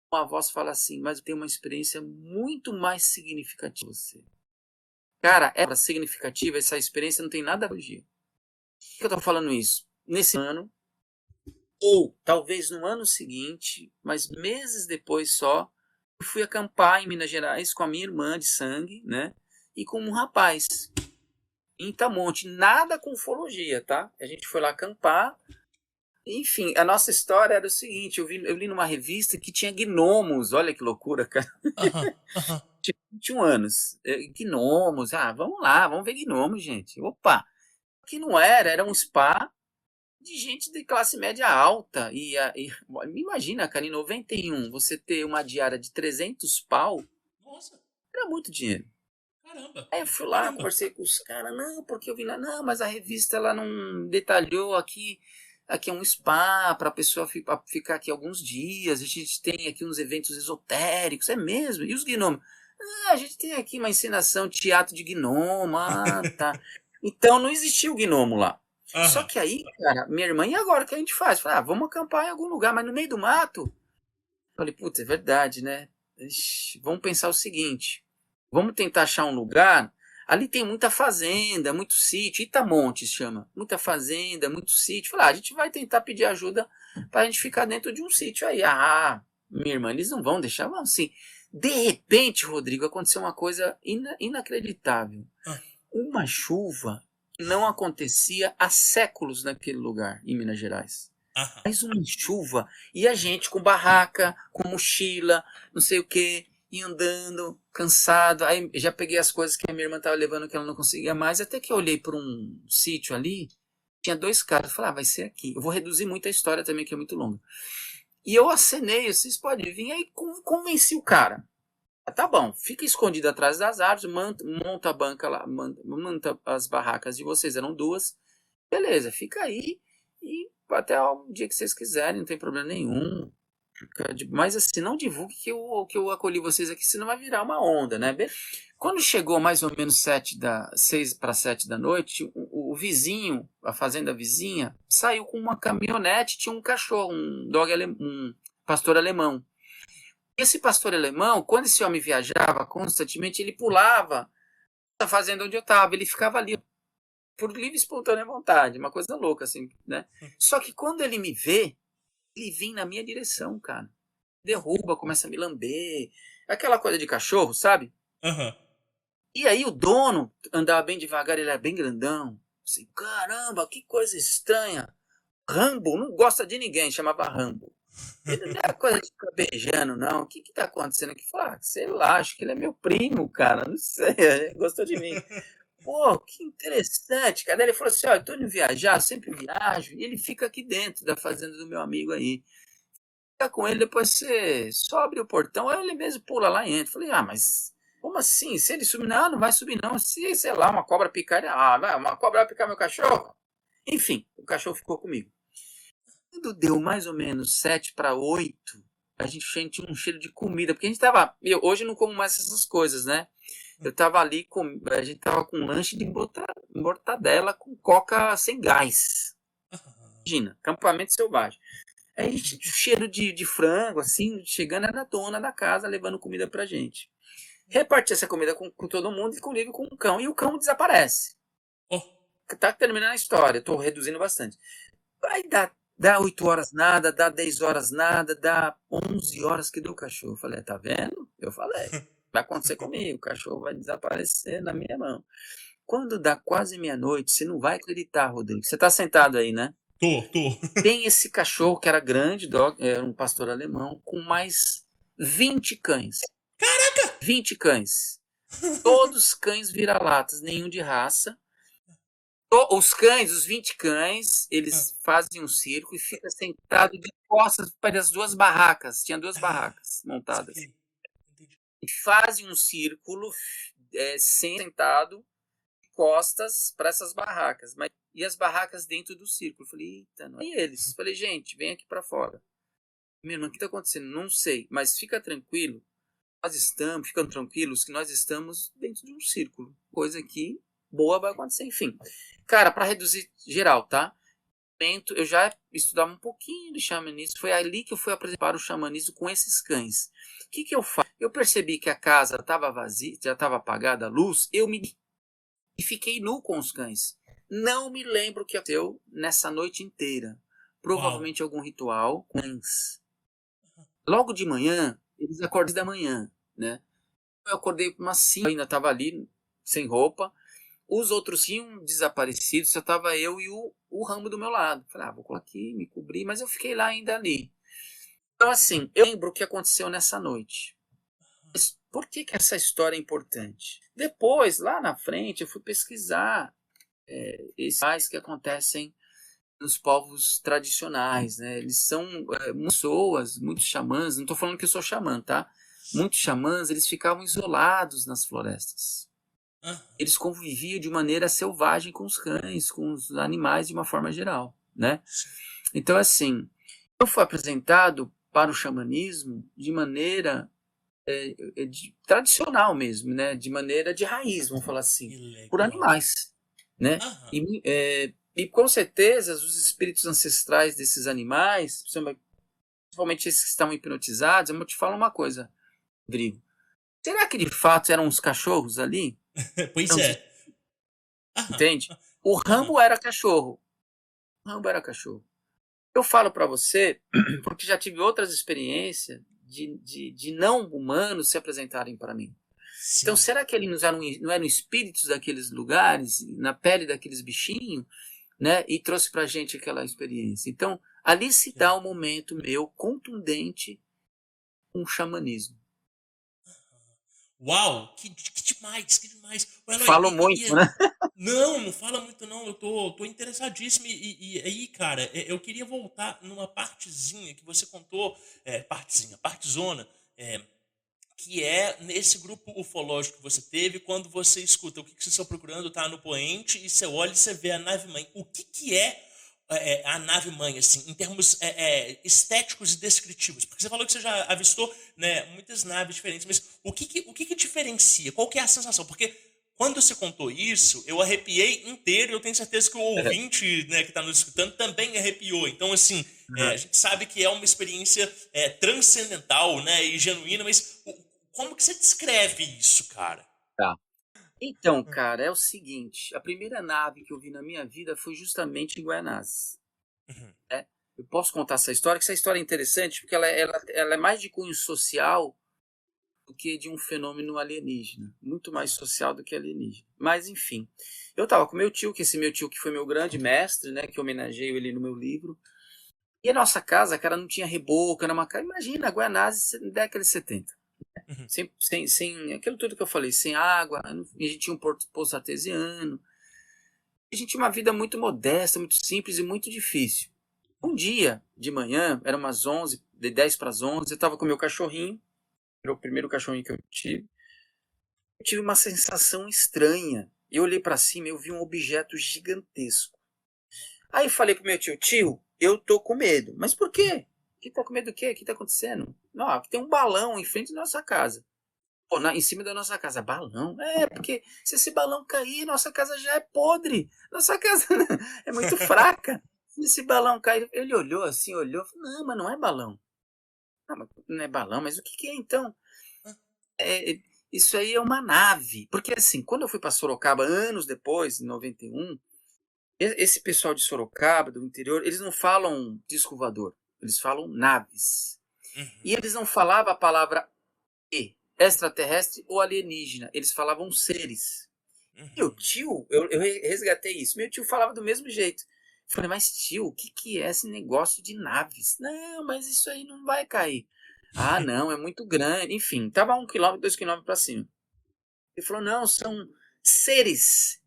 uma voz fala assim, mas eu tenho uma experiência muito mais significativa que você. Cara, é significativa, essa experiência não tem nada a ver com dia. Por que eu tô falando isso? Nesse ano, ou talvez no ano seguinte, mas meses depois só, eu fui acampar em Minas Gerais com a minha irmã de sangue, né? E com um rapaz em Itamonte, nada com ufologia, tá? A gente foi lá acampar. Enfim, a nossa história era o seguinte, eu li numa revista que tinha gnomos, olha que loucura, cara. Tinha 21 anos. Gnomos, vamos lá, vamos ver gnomos, gente. Opa! Que não era um spa de gente de classe média alta. E imagina, cara, em 91, você ter uma diária de 300 pau, Nossa, era muito dinheiro. caramba. Aí eu fui lá, conversei com os caras, não, porque eu vi lá, não, mas a revista ela não detalhou aqui é um spa para a pessoa ficar aqui alguns dias, a gente tem aqui uns eventos esotéricos, é mesmo? E os gnomos? A gente tem aqui uma encenação, teatro de gnomo, tá. Então não existia o gnomo lá. Só que aí, cara, minha irmã, e agora o que a gente faz? Falei, vamos acampar em algum lugar, mas no meio do mato. Falei, puta, é verdade, né? Ixi, vamos pensar o seguinte, vamos tentar achar um lugar. Ali tem muita fazenda, muito sítio, Itamonte chama. Muita fazenda, muito sítio. Falei, a gente vai tentar pedir ajuda pra gente ficar dentro de um sítio aí. Minha irmã, eles não vão deixar, vão sim. De repente, Rodrigo, aconteceu uma coisa inacreditável. Uma chuva que não acontecia há séculos naquele lugar, em Minas Gerais. Mas uma chuva, e a gente com barraca, com mochila, não sei o quê, e andando, cansado. Aí já peguei as coisas que a minha irmã estava levando que ela não conseguia mais, até que eu olhei para um sítio ali, tinha 2 caras, eu falei, vai ser aqui. Eu vou reduzir muito a história também, que é muito longa. E eu acenei, vocês podem vir, aí convenci o cara. Tá bom, fica escondido atrás das árvores, monta a banca lá, monta as barracas de vocês, eram 2. Beleza, fica aí e até o dia que vocês quiserem, não tem problema nenhum. Mas assim, não divulgue que eu acolhi vocês aqui, senão vai virar uma onda, né? Quando chegou mais ou menos 6 para 7 da noite, o vizinho, a fazenda vizinha, saiu com uma caminhonete, tinha um cachorro, um pastor alemão. Esse pastor alemão, quando esse homem viajava constantemente, ele pulava da fazenda onde eu estava, ele ficava ali por livre e espontânea vontade, uma coisa louca assim, né? Só que quando ele me vê, ele vem na minha direção, cara. Derruba, começa a me lamber. Aquela coisa de cachorro, sabe? E aí o dono andava bem devagar, ele era bem grandão. Assim, caramba, que coisa estranha. Rambo não gosta de ninguém, chamava Rambo. Ele não é coisa de ficar beijando, não. O que tá acontecendo aqui? Falei, sei lá, acho que ele é meu primo, cara. Não sei, ele gostou de mim. Pô, que interessante, cara. Daí ele falou assim, ó, eu tô indo viajar, sempre viajo, e ele fica aqui dentro da fazenda do meu amigo aí. Fica com ele, depois você só abre o portão, aí ele mesmo pula lá e entra. Falei, mas como assim? Se ele subir, não vai subir não. Se, sei lá, uma cobra picar, uma cobra vai picar meu cachorro. Enfim, o cachorro ficou comigo. Quando deu mais ou menos 7 para 8, a gente sentiu um cheiro de comida, porque a gente tava, hoje eu não como mais essas coisas, né? Eu tava ali, a gente tava com um lanche de mortadela com coca sem gás. Imagina, acampamento selvagem. Aí a gente, cheiro de frango, assim, chegando na dona da casa, levando comida pra gente. Reparti essa comida com todo mundo, inclusive com o cão, e o cão desaparece. Tá terminando a história, tô reduzindo bastante. Aí dá 8 horas nada, dá 10 horas nada, dá 11 horas que deu o cachorro. Eu falei, tá vendo? Eu falei, vai acontecer comigo, o cachorro vai desaparecer na minha mão. Quando dá quase meia-noite, você não vai acreditar, Rodrigo. Você tá sentado aí, né? Tô. Tem esse cachorro que era grande, era um pastor alemão, com mais 20 cães. Caraca! 20 cães. Todos cães vira-latas, nenhum de raça. Os cães, os 20 cães, eles fazem um circo e ficam sentados de costas para as 2 barracas. Tinha 2 barracas montadas. E fazem um círculo sentado de costas para essas barracas. E as barracas dentro do círculo. Eu falei, eita, não é eles. Eu falei, gente, vem aqui para fora. Meu irmão, o que está acontecendo? Não sei, mas fica tranquilo. Ficam tranquilos que nós estamos dentro de um círculo. Coisa que boa vai acontecer, enfim. Cara, para reduzir geral, tá? Eu já estudava um pouquinho de xamanismo. Foi ali que eu fui apresentar o xamanismo com esses cães. O que eu faço? Eu percebi que a casa estava vazia, já estava apagada a luz. E fiquei nu com os cães. Não me lembro o que aconteceu nessa noite inteira. Provavelmente algum ritual com cães. Logo de manhã, eles acordaram da manhã, né? Eu acordei com umas 5, ainda estava ali, sem roupa. Os outros tinham desaparecido, só estava eu e o Rambo do meu lado. Falei, vou colocar aqui, me cobrir, mas eu fiquei lá ainda ali. Então, assim, eu lembro o que aconteceu nessa noite. Mas por que essa história é importante? Depois, lá na frente, eu fui pesquisar esses rituais que acontecem nos povos tradicionais, né? Eles são pessoas, muitos xamãs, não estou falando que eu sou xamã, tá? Muitos xamãs, eles ficavam isolados nas florestas. Eles conviviam de maneira selvagem com os cães, com os animais de uma forma geral, né? Então, assim, eu fui apresentado para o xamanismo de maneira tradicional mesmo, né? De maneira de raiz, vamos falar assim, por animais, né? E com certeza os espíritos ancestrais desses animais, principalmente esses que estão hipnotizados, eu vou te falar uma coisa, Rodrigo. Será que de fato eram os cachorros ali? Pois é. Entende? O Rambo era cachorro. Eu falo para você, porque já tive outras experiências de não humanos se apresentarem para mim. Sim. Então, será que eles não eram espíritos daqueles lugares, na pele daqueles bichinhos, né? E trouxe pra gente aquela experiência. Então, ali se dá um momento meu contundente com o xamanismo. Uau, que demais, que demais. Eloy, falo muito, né? Não fala muito não, eu tô interessadíssimo e aí, cara, eu queria voltar numa partezinha que você contou, partezona, que é nesse grupo ufológico que você teve, quando você escuta o que vocês estão procurando, tá no poente, e você olha e você vê a nave-mãe. O que é a nave-mãe, assim, em termos estéticos e descritivos? Porque você falou que você já avistou, né, muitas naves diferentes, mas o que diferencia? Qual que é a sensação? Porque quando você contou isso, eu arrepiei inteiro e eu tenho certeza que o ouvinte, né, que está nos escutando também arrepiou. Então, assim, a gente sabe que é uma experiência transcendental, né, e genuína, mas como que você descreve isso, cara? Tá. Então, cara, é o seguinte, a primeira nave que eu vi na minha vida foi justamente em Guaianazes. Eu posso contar essa história, que essa história é interessante, porque ela é mais de cunho social do que de um fenômeno alienígena. Muito mais social do que alienígena. Mas, enfim. Eu estava com meu tio, que esse meu tio que foi meu grande mestre, né? Que eu homenageio ele no meu livro. E a nossa casa, cara, não tinha reboco, era uma casa... Imagina, Guaianazes, década de 70. Uhum. Sem aquilo tudo que eu falei, sem água, a gente tinha um poço artesiano. A gente tinha uma vida muito modesta, muito simples e muito difícil. Um dia, de manhã, eram umas 11, de 10 para as 11, eu estava com meu cachorrinho, era o primeiro cachorrinho que eu tive. Eu tive uma sensação estranha. Eu olhei para cima e eu vi um objeto gigantesco. Aí falei pro meu tio, eu tô com medo. Mas por quê? Que tá com medo do quê? O que tá acontecendo? Não, aqui tem um balão em frente da nossa casa. Pô, em cima da nossa casa. Balão? É, porque se esse balão cair, nossa casa já é podre. Nossa casa é muito fraca. Se esse balão cair... Ele olhou assim, olhou. Não, mas não é balão. Não é balão, mas o que é então? Isso aí é uma nave. Porque assim, quando eu fui para Sorocaba, anos depois, em 91, esse pessoal de Sorocaba, do interior, eles não falam disco voador. Eles falam naves. E eles não falavam a palavra extraterrestre ou alienígena. Eles falavam seres. Meu tio, eu resgatei isso. Meu tio falava do mesmo jeito. Eu falei, mas tio, o que é esse negócio de naves? Não, mas isso aí não vai cair. Ah, não, é muito grande. Enfim, tava 1 quilômetro, 2 quilômetros para cima. Ele falou, não, são seres.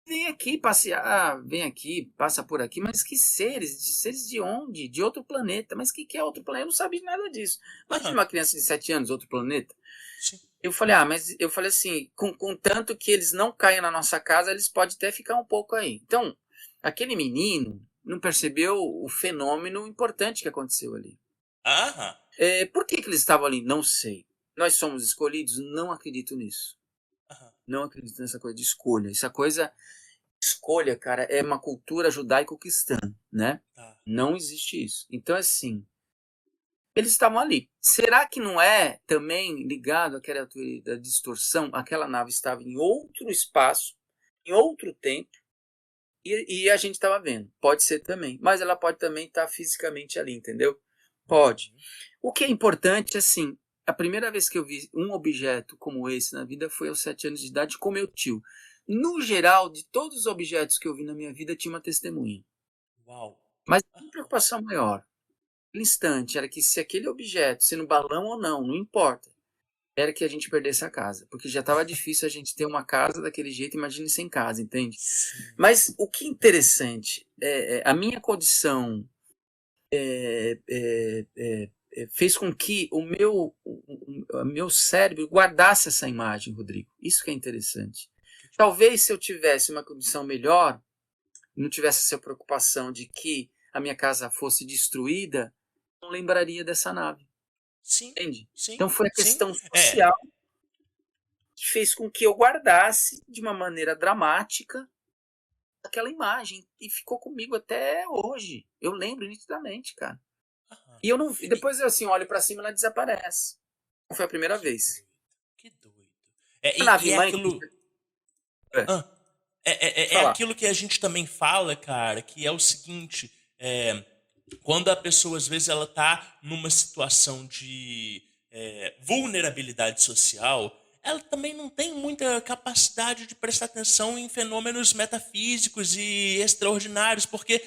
Vem aqui passear, vem aqui, passa por aqui, mas que seres? Seres de onde? De outro planeta. Mas o que é outro planeta? Eu não sabia nada disso. Imagina uma criança de 7 anos, outro planeta. Sim. Eu falei, mas eu falei assim, com tanto que eles não caiam na nossa casa, eles podem até ficar um pouco aí. Então, aquele menino não percebeu o fenômeno importante que aconteceu ali. Aham. Por que eles estavam ali? Não sei. Nós somos escolhidos? Não acredito nisso. Não acredito nessa coisa de escolha. Essa coisa, escolha, cara, é uma cultura judaico-cristã, né? Não existe isso. Então, assim, eles estavam ali. Será que não é também ligado àquela teoria da distorção? Aquela nave estava em outro espaço, em outro tempo, e a gente estava vendo. Pode ser também. Mas ela pode também estar fisicamente ali, entendeu? Pode. O que é importante, assim, a primeira vez que eu vi um objeto como esse na vida foi aos 7 anos de idade com meu tio. No geral, de todos os objetos que eu vi na minha vida, tinha uma testemunha. Uau. Mas uma preocupação maior, no instante, era que se aquele objeto, sendo balão ou não, não importa, era que a gente perdesse a casa. Porque já estava difícil a gente ter uma casa daquele jeito, imagine sem casa, entende? Mas o que é interessante, a minha condição fez com que o meu cérebro guardasse essa imagem, Rodrigo. Isso que é interessante. Talvez se eu tivesse uma condição melhor, não tivesse essa preocupação de que a minha casa fosse destruída, não lembraria dessa nave. Sim. Entende? Sim. Então foi a Sim. questão social que fez com que eu guardasse de uma maneira dramática aquela imagem e ficou comigo até hoje. Eu lembro nitidamente, cara. E eu não vi. Depois eu assim, olho pra cima e ela desaparece. Não foi a primeira vez. Que doido. A nave E é mãe. aquilo. É Fala. aquilo que a gente também fala, cara, que é o seguinte: quando a pessoa, às vezes, ela tá numa situação de vulnerabilidade social, ela também não tem muita capacidade de prestar atenção em fenômenos metafísicos e extraordinários, porque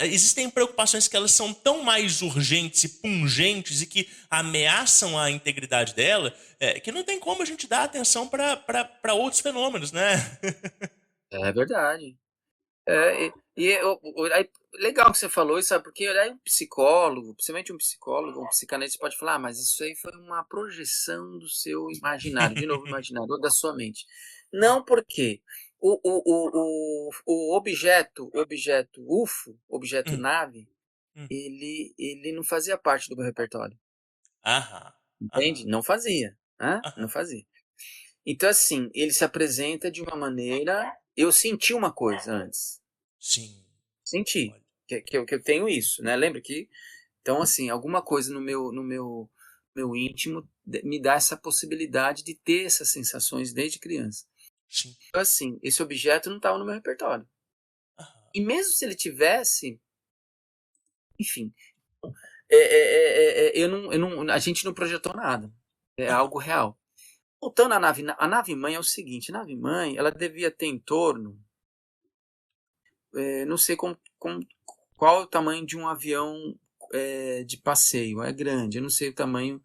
existem preocupações que elas são tão mais urgentes e pungentes e que ameaçam a integridade dela, que não tem como a gente dar atenção para outros fenômenos, né? É verdade. Legal que você falou isso, sabe? Porque aí um psicólogo, principalmente um psicólogo, um psicanalista pode falar, mas isso aí foi uma projeção do seu imaginário, de novo imaginário, ou da sua mente. Não, porque o objeto UFO, objeto nave, ele não fazia parte do meu repertório. Entende? Não fazia. Não fazia. Então, assim, ele se apresenta de uma maneira... Eu senti uma coisa antes. Sim. Senti. Que eu tenho isso, né? Lembra que... Então, assim, alguma coisa no meu íntimo me dá essa possibilidade de ter essas sensações desde criança. Sim. Então, assim, esse objeto não estava no meu repertório. E mesmo se ele tivesse... Enfim... a gente não projetou nada. É algo real. Voltando à nave, a nave-mãe é o seguinte, a nave-mãe, ela devia ter em torno, não sei qual é o tamanho de um avião de passeio, é grande, eu não sei o tamanho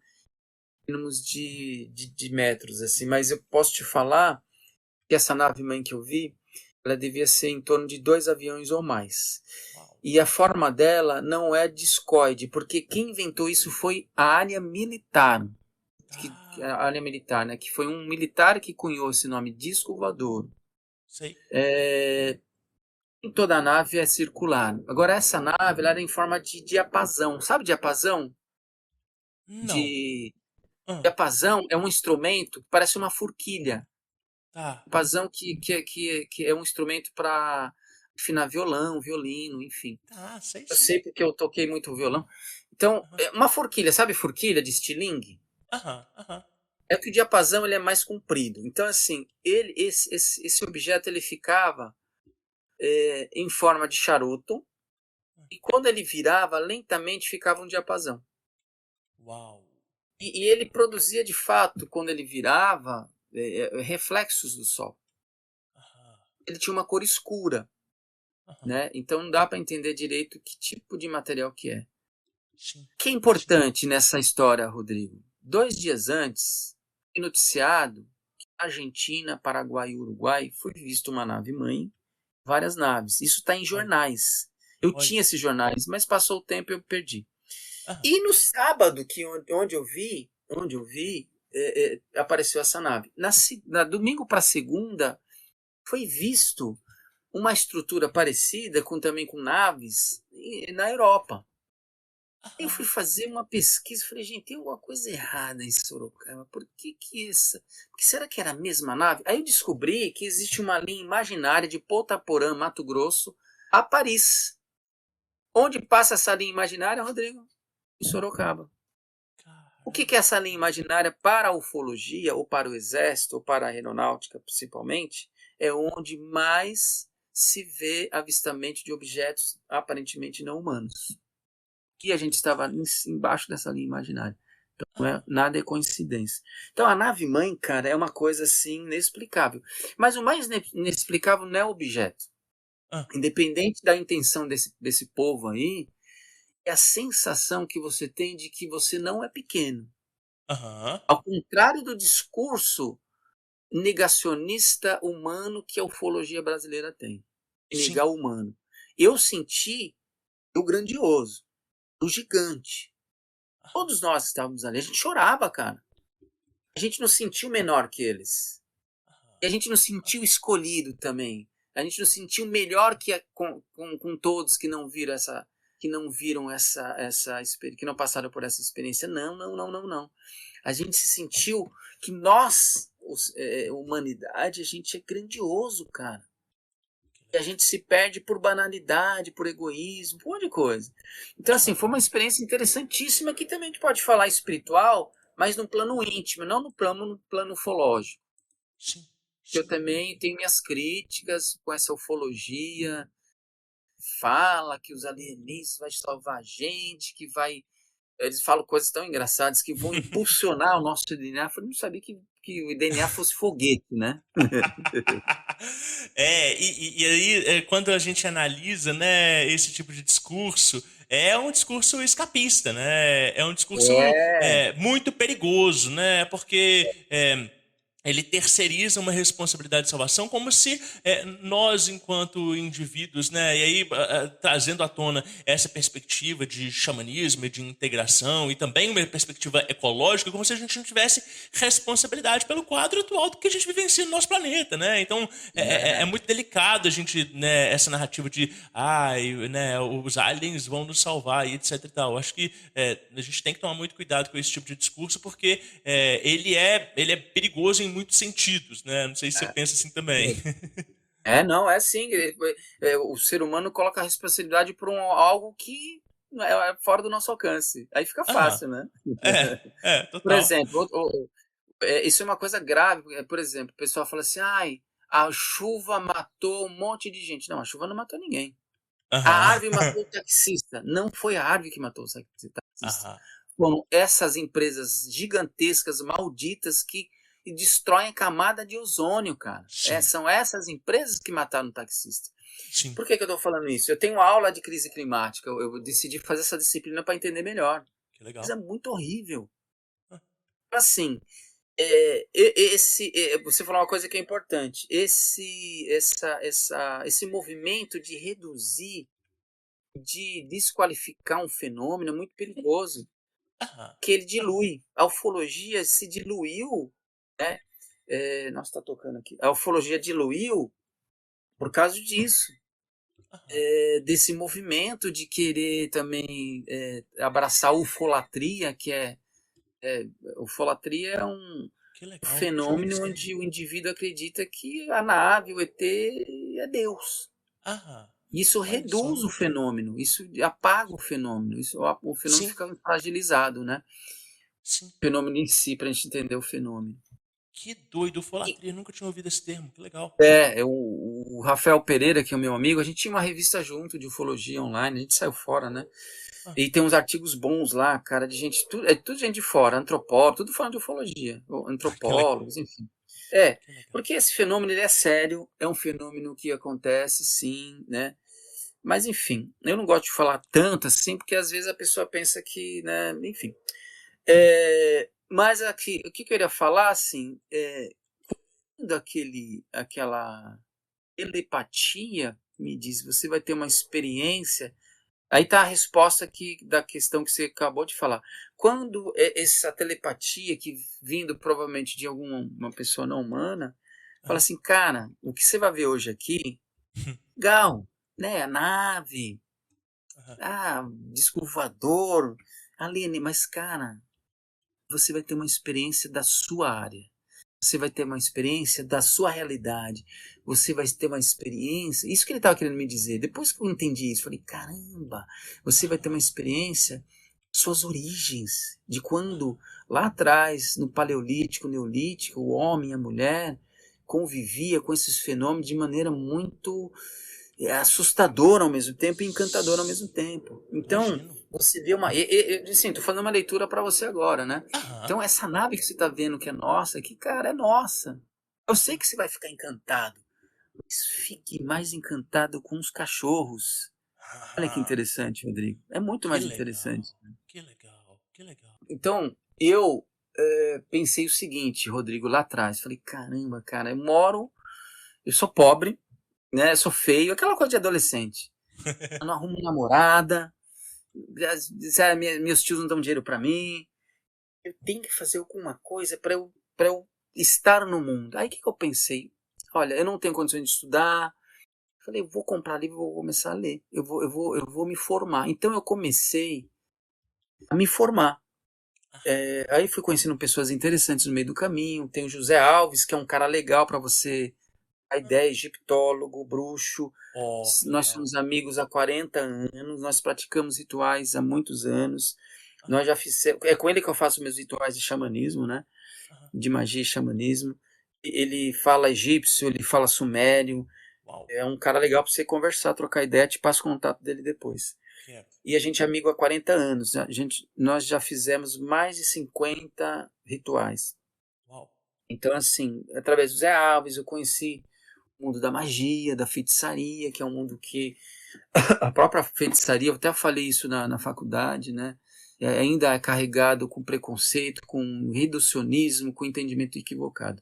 em termos de metros, assim, mas eu posso te falar que essa nave-mãe que eu vi, ela devia ser em torno de 2 aviões ou mais. E a forma dela não é discoide, porque quem inventou isso foi a área militar. A área militar, né? Que foi um militar que cunhou esse nome, disco voador. Sei. Em toda a nave é circular. Agora, essa nave ela era em forma de diapasão. Sabe diapasão? Não. Diapasão é um instrumento que parece uma forquilha. Tá. Diapasão que é um instrumento para afinar violão, violino, enfim. Ah, sei Eu sim. sei porque eu toquei muito violão. Então, uma forquilha, sabe forquilha de estilingue? Aham. É que o diapasão ele é mais comprido. Então, assim, esse objeto ele ficava em forma de charuto e quando ele virava, lentamente ficava um diapasão. Uau. E ele produzia, de fato, quando ele virava, reflexos do sol. Ele tinha uma cor escura, né? Então não dá para entender direito que tipo de material que é. Sim. O que é importante nessa história, Rodrigo? 2 dias antes, foi noticiado que na Argentina, Paraguai e Uruguai foi visto uma nave-mãe, várias naves. Isso está em jornais. Eu tinha esses jornais, mas passou o tempo e eu perdi. E no sábado, onde eu vi, apareceu essa nave. Na domingo para segunda, foi visto uma estrutura parecida também com naves na Europa. Eu fui fazer uma pesquisa e falei, gente, tem alguma coisa errada em Sorocaba. Por que será que era a mesma nave? Aí eu descobri que existe uma linha imaginária de Ponta-Porã, Mato Grosso, a Paris. Onde passa essa linha imaginária, Rodrigo? Em Sorocaba. O que é essa linha imaginária para a ufologia, ou para o exército, ou para a aeronáutica, principalmente? É onde mais se vê avistamento de objetos aparentemente não humanos. Que a gente estava embaixo dessa linha imaginária. Então, nada é coincidência. Então, a nave-mãe, cara, é uma coisa assim inexplicável. Mas o mais inexplicável não é o objeto. Independente da intenção desse povo aí, é a sensação que você tem de que você não é pequeno. Ao contrário do discurso negacionista humano que a ufologia brasileira tem. Negar o humano. Eu senti o grandioso, o gigante. Todos nós estávamos ali. A gente chorava, cara. A gente não sentiu menor que eles. E a gente não sentiu escolhido também. A gente não sentiu melhor que com todos que não viram essa, que não passaram por essa experiência. Não. A gente se sentiu que nós, humanidade, a gente é grandioso, cara. E a gente se perde por banalidade, por egoísmo, por um monte de coisa. Então, assim, foi uma experiência interessantíssima que também a gente pode falar espiritual, mas no plano íntimo, não no plano ufológico. Sim. Eu também tenho minhas críticas com essa ufologia. Fala que os alienígenas vão salvar a gente, que vai... Eles falam coisas tão engraçadas que vão impulsionar o nosso DNA. Eu falei, não sabia que o DNA fosse foguete, né? E aí, quando a gente analisa, né, esse tipo de discurso, é um discurso escapista, né? É um discurso muito perigoso, né? Porque ele terceiriza uma responsabilidade de salvação como se nós, enquanto indivíduos, né, e aí trazendo à tona essa perspectiva de xamanismo e de integração e também uma perspectiva ecológica, como se a gente não tivesse responsabilidade pelo quadro atual do que a gente vivencia no nosso planeta, né? Então é muito delicado a gente, né, essa narrativa de né, os aliens vão nos salvar e etc e tal. Acho que a gente tem que tomar muito cuidado com esse tipo de discurso porque ele é perigoso em muitos sentidos, né? Não sei se você pensa assim também. Não, é sim. O ser humano coloca a responsabilidade por algo que é fora do nosso alcance. Aí fica fácil, né? Total. Por exemplo, isso é uma coisa grave. Por exemplo, o pessoal fala assim, a chuva matou um monte de gente. Não, a chuva não matou ninguém. A árvore matou o taxista. Não foi a árvore que matou o taxista. Foram essas empresas gigantescas, malditas, que e destroem a camada de ozônio, cara. Sim. São essas empresas que mataram o taxista. Sim. Por que eu estou falando isso? Eu tenho aula de crise climática, eu decidi fazer essa disciplina para entender melhor. Que legal. Mas é muito horrível. Ah. Assim, você falou uma coisa que é importante. Esse movimento de reduzir, de desqualificar um fenômeno é muito perigoso, que ele dilui. A ufologia se diluiu, né? Nossa, tá tocando aqui. A ufologia diluiu por causa disso. Desse movimento de querer também abraçar a ufolatria, que ufolatria é um fenômeno onde o indivíduo acredita que a nave, o ET, é Deus. Isso reduz o fenômeno, isso apaga o fenômeno, o fenômeno fica fragilizado, né? Sim. O fenômeno em si, pra gente entender o fenômeno. Que doido, ufolatria, nunca tinha ouvido esse termo, que legal. O Rafael Pereira, que é o meu amigo, a gente tinha uma revista junto de ufologia online, a gente saiu fora, né? E tem uns artigos bons lá, cara, de gente, tudo gente de fora, antropólogo, tudo falando de ufologia, antropólogos, enfim. Porque esse fenômeno ele é sério, é um fenômeno que acontece, sim, né? Mas, enfim, eu não gosto de falar tanto assim, porque às vezes a pessoa pensa que, né, enfim. Mas aqui, o que eu queria falar, assim, quando aquela telepatia me diz, você vai ter uma experiência, aí tá a resposta aqui da questão que você acabou de falar. Quando essa telepatia que vindo provavelmente de uma pessoa não humana, fala assim, cara, o que você vai ver hoje aqui, legal, né, a nave, disco voador, alien, mas cara, você vai ter uma experiência da sua área. Você vai ter uma experiência da sua realidade. Você vai ter uma experiência... Isso que ele estava querendo me dizer. Depois que eu entendi isso, falei, caramba, você vai ter uma experiência suas origens, de quando lá atrás, no Paleolítico, Neolítico, o homem e a mulher convivia com esses fenômenos de maneira muito assustadora ao mesmo tempo e encantadora ao mesmo tempo. Então, você vê assim, tô fazendo uma leitura para você agora, né? Então, essa nave que você tá vendo que é nossa, que, cara, é nossa. Eu sei que você vai ficar encantado, mas fique mais encantado com os cachorros. Olha que interessante, Rodrigo. É muito mais interessante. Que legal, que legal. Então, eu pensei o seguinte, Rodrigo, lá atrás. Falei, caramba, cara, eu sou pobre, né? Sou feio, aquela coisa de adolescente. Eu não arrumo namorada, meus tios não dão dinheiro pra mim. Eu tenho que fazer alguma coisa pra eu estar no mundo. Aí o que eu pensei? Olha, eu não tenho condições de estudar. Falei, eu vou comprar livro e vou começar a ler. Eu vou me formar. Então eu comecei a me formar. Aí fui conhecendo pessoas interessantes no meio do caminho. Tem o José Alves, que é um cara legal para você. A ideia, egiptólogo, bruxo. Nós somos amigos há 40 anos. Nós praticamos rituais há muitos anos. Nós já fizemos. É com ele que eu faço meus rituais de xamanismo, né? De magia e xamanismo. Ele fala egípcio, ele fala sumério. É um cara legal para você conversar, trocar ideia, te passo o contato dele depois. E a gente é amigo há 40 anos. Nós já fizemos mais de 50 rituais. Então, assim, através do Zé Alves, eu conheci o mundo da magia, da feitiçaria, que é um mundo que a própria feitiçaria, eu até falei isso na faculdade, né? Ainda é carregado com preconceito, com reducionismo, com entendimento equivocado.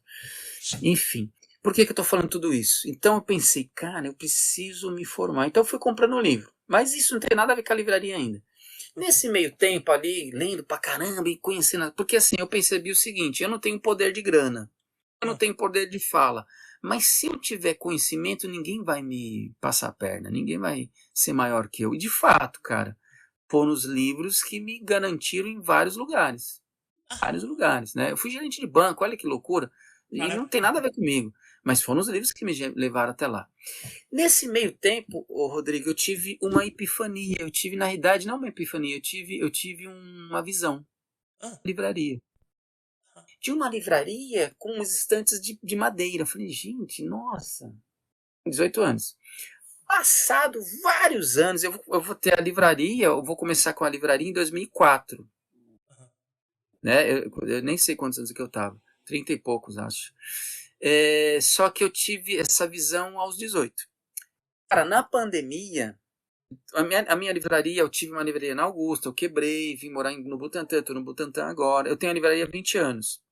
Enfim. Por que eu estou falando tudo isso? Então eu pensei, cara, eu preciso me formar. Então eu fui comprando um livro. Mas isso não tem nada a ver com a livraria ainda. Nesse meio tempo ali, lendo pra caramba e conhecendo... Porque assim, eu percebi o seguinte, eu não tenho poder de grana. Eu não tenho poder de fala. Mas se eu tiver conhecimento, ninguém vai me passar a perna. Ninguém vai ser maior que eu. E de fato, cara, foram os livros que me garantiram em vários lugares. Vários lugares, né? Eu fui gerente de banco, olha que loucura. E não tem nada a ver comigo. Mas foram os livros que me levaram até lá. Nesse meio tempo, Rodrigo, eu tive uma epifania. Eu tive, na realidade, não uma epifania, eu tive uma visão. Livraria. Tinha uma livraria com uns estantes de madeira. Eu falei, gente, nossa. 18 anos. Passado vários anos, eu vou ter a livraria, eu vou começar com a livraria em 2004. Né? Eu nem sei quantos anos que eu tava. 30 e poucos, acho. Só que eu tive essa visão aos 18. Cara, na pandemia, a minha livraria, eu tive uma livraria na Augusta, eu quebrei, vim morar no Butantã, tô no Butantã agora. Eu tenho a livraria há 20 anos.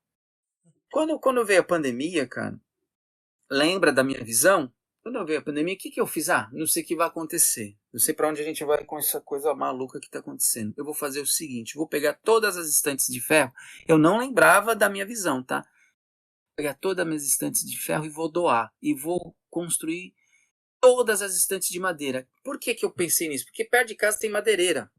Quando veio a pandemia, cara, lembra da minha visão? Quando veio a pandemia, o que eu fiz? Não sei o que vai acontecer. Não sei para onde a gente vai com essa coisa maluca que tá acontecendo. Eu vou fazer o seguinte, vou pegar todas as estantes de ferro. Eu não lembrava da minha visão, tá? Vou pegar todas as minhas estantes de ferro e vou doar. E vou construir todas as estantes de madeira. Por que eu pensei nisso? Porque perto de casa tem madeireira.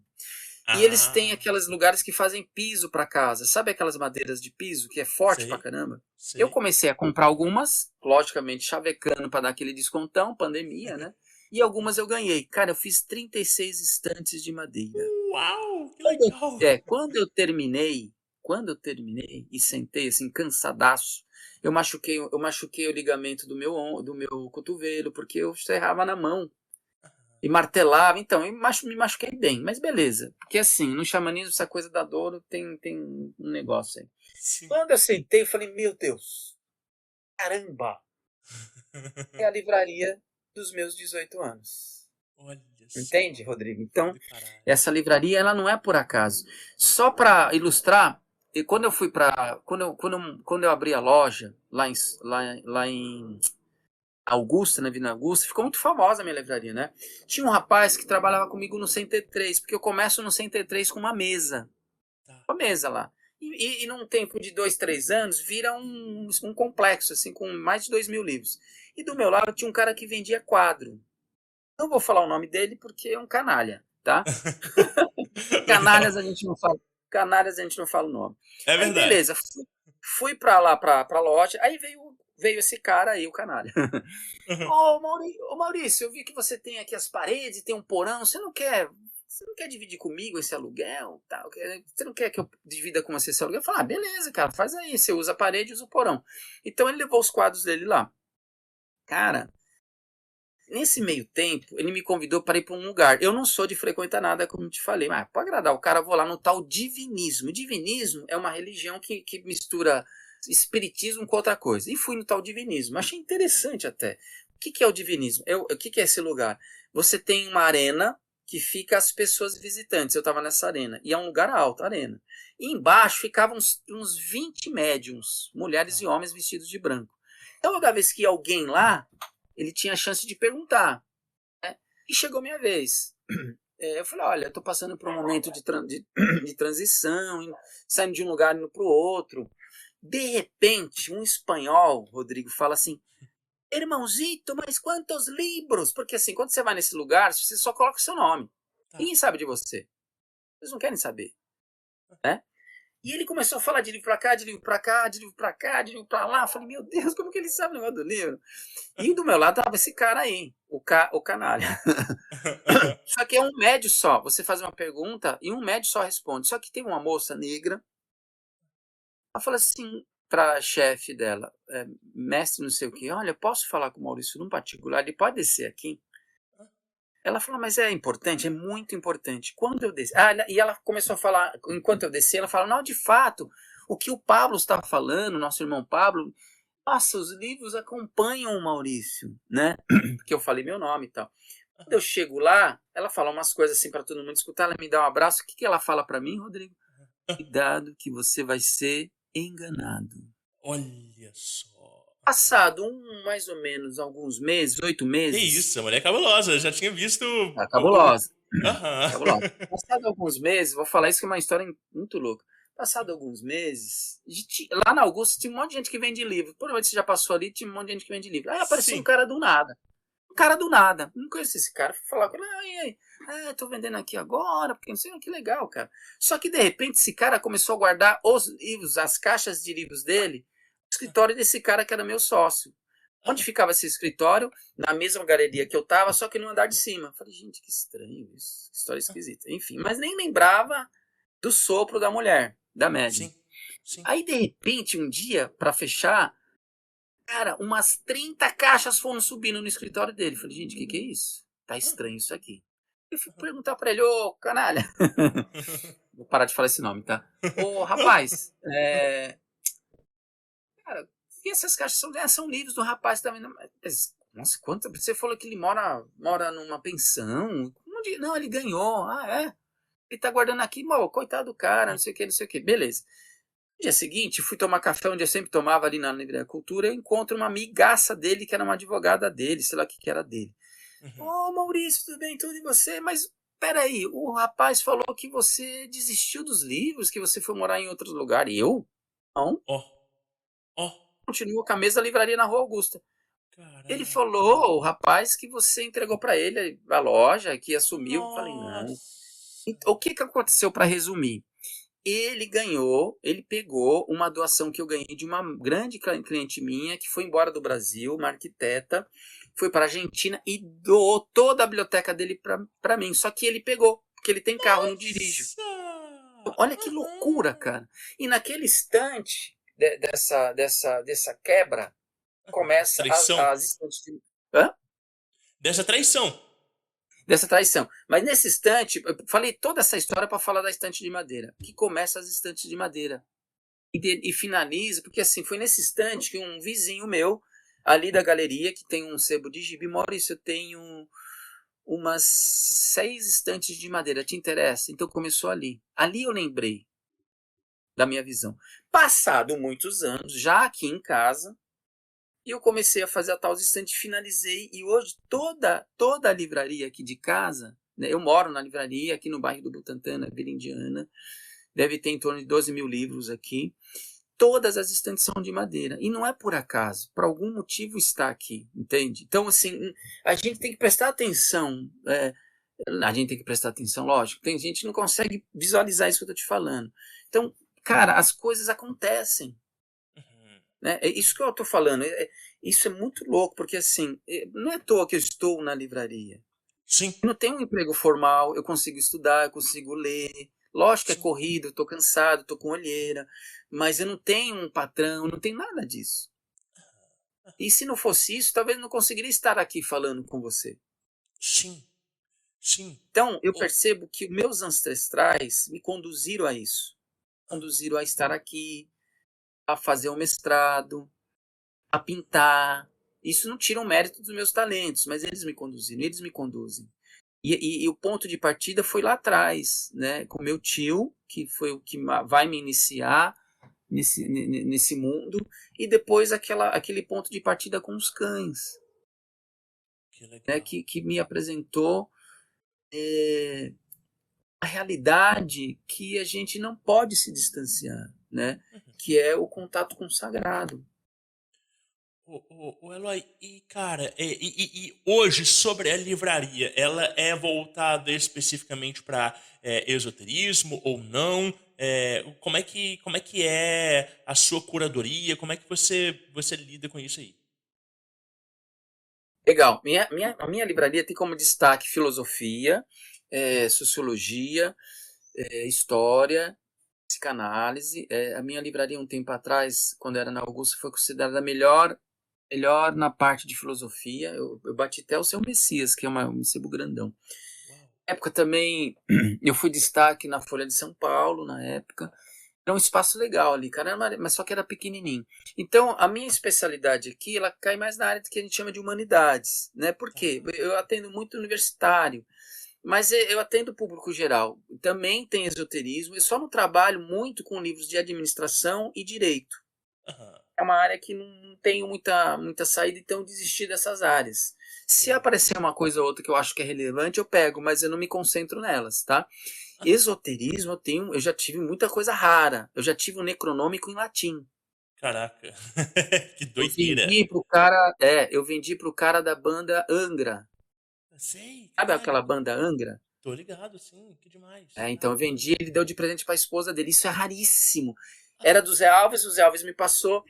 E eles têm aqueles lugares que fazem piso para casa. Sabe aquelas madeiras de piso que é forte Sei, pra caramba? sei. Eu comecei a comprar algumas, logicamente chavecando para dar aquele descontão, pandemia, né? E algumas eu ganhei. Cara, eu fiz 36 estantes de madeira. Uau, que legal. Quando eu terminei e sentei assim, cansadaço, eu machuquei o ligamento do meu cotovelo, porque eu serrava na mão e martelava. Então, eu me machuquei bem, mas beleza. Porque assim, no xamanismo, essa coisa da dor tem um negócio aí. Sim. Quando eu sentei, eu falei, meu Deus, caramba, é a livraria dos meus 18 anos. Olha só. Entende, Rodrigo? Então, Do caralho. essa livraria, ela não é por acaso. Só para ilustrar, e quando eu fui para quando eu abri a loja lá em Augusta, na Vila Augusta, ficou muito famosa a minha livraria, né? Tinha um rapaz que trabalhava comigo no CT3, porque eu começo no CT3 com uma mesa. Uma mesa lá. E num tempo de 2, 3 anos, vira um complexo, assim, com mais de 2.000 livros. E do meu lado tinha um cara que vendia quadro. Não vou falar o nome dele porque é um canalha, tá? Canalhas a gente não fala o nome. É Aí verdade. beleza, fui pra lá, pra loja, aí veio esse cara aí, o canalha. Ô Maurício, eu vi que você tem aqui as paredes, tem um porão, você não quer dividir comigo esse aluguel? Tal? Você não quer que eu divida com você esse aluguel? Eu falei, beleza, cara, faz aí, você usa a parede e usa o porão. Então ele levou os quadros dele lá. Cara, nesse meio tempo, ele me convidou para ir para um lugar. Eu não sou de frequentar nada, como te falei, mas para agradar o cara, eu vou lá no tal divinismo. O divinismo é uma religião que mistura espiritismo com outra coisa. E fui no tal divinismo. Achei interessante até. O que é o divinismo? O que é esse lugar? Você tem uma arena que fica as pessoas visitantes. Eu estava nessa arena. E é um lugar alto, a arena. E embaixo ficavam uns 20 médiums, mulheres e homens vestidos de branco. Então, cada vez que ia alguém lá, ele tinha a chance de perguntar. Né? E chegou minha vez. Eu falei, olha, eu estou passando por um momento de transição, saindo de um lugar indo para o outro. De repente, um espanhol, Rodrigo, fala assim, irmãozito, mas quantos livros? Porque assim, quando você vai nesse lugar, você só coloca o seu nome. Ninguém sabe de você. Eles não querem saber. Né? E ele começou a falar de livro pra cá, de livro pra cá, de livro pra cá, de livro pra lá. Eu falei, meu Deus, como que ele sabe o negócio do livro? E do meu lado tava esse cara aí, o canalha. Só que é um médio só. Você faz uma pergunta e um médio só responde. Só que tem uma moça negra. Ela fala assim pra chefe dela, mestre não sei o que, olha, posso falar com o Maurício num particular? Ele pode descer aqui? Ela falou, mas é importante, é muito importante. Quando eu desci... e ela começou a falar, enquanto eu desci, ela falou, não, de fato, o que o Pablo está falando, nosso irmão Pablo, nossa, os livros acompanham o Maurício, né? Porque eu falei meu nome e tal. Quando eu chego lá, ela fala umas coisas assim para todo mundo escutar, ela me dá um abraço. O que ela fala para mim, Rodrigo? Cuidado que você vai ser enganado. Olha só. Passado mais ou menos alguns meses, 8 meses. Que isso, a mulher é cabulosa. Eu já tinha visto. Cabulosa. Aham. Cabulosa. Passado alguns meses, vou falar isso que é uma história muito louca. Passado alguns meses, lá na Augusta tinha um monte de gente que vende livro. Provavelmente você já passou ali, tinha um monte de gente que vende livro. Aí apareceu um cara do nada. Um cara do nada. Não conhecia esse cara. Fui falar com ele. Tô vendendo aqui agora, porque não sei, que legal, cara. Só que de repente esse cara começou a guardar os livros, as caixas de livros dele, no escritório desse cara que era meu sócio. Onde ficava esse escritório? Na mesma galeria que eu tava, só que no andar de cima. Eu falei, gente, que estranho isso. História esquisita. Enfim, mas nem lembrava do sopro da mulher, da médium. Sim. Aí, de repente, um dia, pra fechar, cara, umas 30 caixas foram subindo no escritório dele. Eu falei, gente, o que é isso? Tá estranho isso aqui. Eu fui perguntar pra ele, ô, canalha. Vou parar de falar esse nome, tá? Ô, rapaz, Cara, e essas caixas são livros do rapaz também. Nossa, quanto? Você falou que ele mora numa pensão. Não, ele ganhou. Ah, é? Ele tá guardando aqui, coitado do cara, não sei o que, não sei o que. Beleza. No dia seguinte, fui tomar café onde eu sempre tomava ali na Livraria Cultura. Eu encontro uma amigaça dele, que era uma advogada dele, sei lá o que era dele. Ô, Maurício, tudo bem? Tudo e você? Mas peraí, o rapaz falou que você desistiu dos livros, que você foi morar em outros lugares. E eu? Não. Ó, Continuo com a mesma livraria na Rua Augusta. caraca. Ele falou, o rapaz, que você entregou pra ele a loja, que assumiu. Eu falei, não. Nossa. O que aconteceu, para resumir? Ele pegou uma doação que eu ganhei de uma grande cliente minha, que foi embora do Brasil, uma arquiteta, foi para a Argentina e doou toda a biblioteca dele para mim. Só que ele pegou, porque ele tem carro, eu não dirijo. Olha que loucura, cara. E naquele instante dessa quebra, começa Traição. as estantes de... Hã? Dessa traição. Dessa traição. Mas nesse instante, eu falei toda essa história para falar da estante de madeira, que começa as estantes de madeira. E finaliza, porque assim, foi nesse instante que um vizinho meu, ali da galeria, que tem um sebo de gibi, Maurício, eu tenho umas 6 estantes de madeira, te interessa? Então começou ali. Ali eu lembrei da minha visão. Passado muitos anos, já aqui em casa, e eu comecei a fazer a tal estante, finalizei, e hoje toda a livraria aqui de casa, né, eu moro na livraria aqui no bairro do Butantã, na Vila Indiana, deve ter em torno de 12 mil livros aqui, todas as estantes são de madeira, e não é por acaso, por algum motivo está aqui, entende? Então, assim, a gente tem que prestar atenção, lógico, tem gente que não consegue visualizar isso que eu estou te falando. Então, cara, as coisas acontecem. Né? É isso que eu estou falando. Isso é muito louco, porque assim, não é à toa que eu estou na livraria. Sim. Eu não tenho um emprego formal, eu consigo estudar, eu consigo ler. Lógico que é corrido, eu estou cansado, estou com olheira, mas eu não tenho um patrão, não tenho nada disso. E se não fosse isso, talvez eu não conseguiria estar aqui falando com você. Sim. Sim. Então, eu percebo que meus ancestrais me conduziram a isso. Conduziram a estar aqui, a fazer um mestrado, a pintar. Isso não tira o mérito dos meus talentos, mas eles me conduziram, eles me conduzem. E o ponto de partida foi lá atrás, né, com meu tio, que foi o que vai me iniciar nesse mundo, e depois aquele ponto de partida com os cães, né, que me apresentou a realidade que a gente não pode se distanciar, né? Que é o contato com o sagrado. Eloy, e cara, e hoje sobre a livraria, ela é voltada especificamente para esoterismo ou não? Como é que é a sua curadoria? Como é que você lida com isso aí? Legal. A minha livraria tem como destaque filosofia, sociologia, história, psicanálise. A minha livraria, um tempo atrás, quando era na Augusta, foi considerada a melhor na parte de filosofia. Eu bati até o Seu Messias, que é um sebo grandão. Na época também, eu fui destaque na Folha de São Paulo, na época. Era um espaço legal ali, cara, mas só que era pequenininho. Então, a minha especialidade aqui, ela cai mais na área que a gente chama de humanidades, né? Por quê? Eu atendo muito universitário, mas eu atendo público geral. Também tem esoterismo, eu só não trabalho muito com livros de administração e direito. É uma área que não tenho muita saída, então eu desisti dessas áreas. Se aparecer uma coisa ou outra que eu acho que é relevante, eu pego, mas eu não me concentro nelas, tá? Esoterismo, eu já tive muita coisa rara. Eu já tive um necronômico em latim. Caraca, que doideira. Eu vendi pro cara da banda Angra. Sei, Sabe aquela banda Angra? Tô ligado, sim, que demais. Então eu vendi, ele deu de presente pra esposa dele. Isso é raríssimo. Era do Zé Alves, o Zé Alves me passou.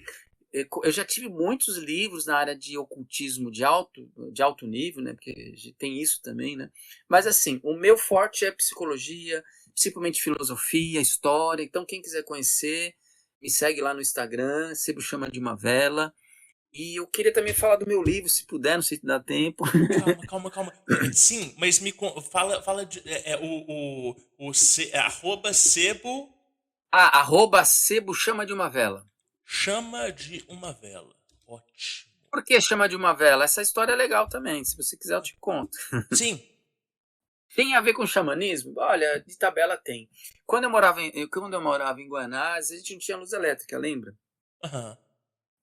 Eu já tive muitos livros na área de ocultismo de alto nível, né? Porque tem isso também, né? Mas assim, o meu forte é psicologia, principalmente filosofia, história. Então, quem quiser conhecer, me segue lá no Instagram, Sebo Chama de uma Vela. E eu queria também falar do meu livro, se puder, não sei se dá tempo. Calma. Sim, mas fala de @sebo. @Sebo Chama de uma Vela. Chama de uma Vela. Ótimo. Por que Chama de uma Vela? Essa história é legal também. Se você quiser, eu te conto. Sim. Tem a ver com xamanismo? Olha, de tabela tem. Quando eu morava em Guanás, a gente não tinha luz elétrica, lembra? Aham.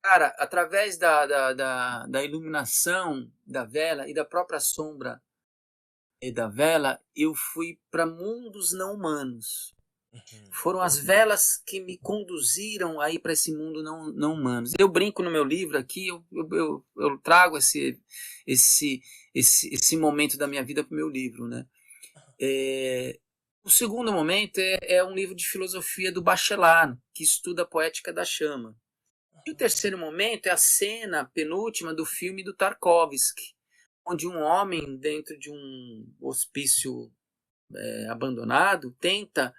Cara, através da iluminação da vela e da própria sombra da vela, eu fui para mundos não humanos. Uhum. Foram as velas que me conduziram aí para esse mundo não humanos. Eu brinco no meu livro aqui, eu trago esse momento da minha vida para o meu livro, né? O segundo momento é um livro de filosofia do Bachelard, que estuda a poética da chama. E o terceiro momento é a cena penúltima do filme do Tarkovsky, onde um homem dentro de um hospício abandonado tenta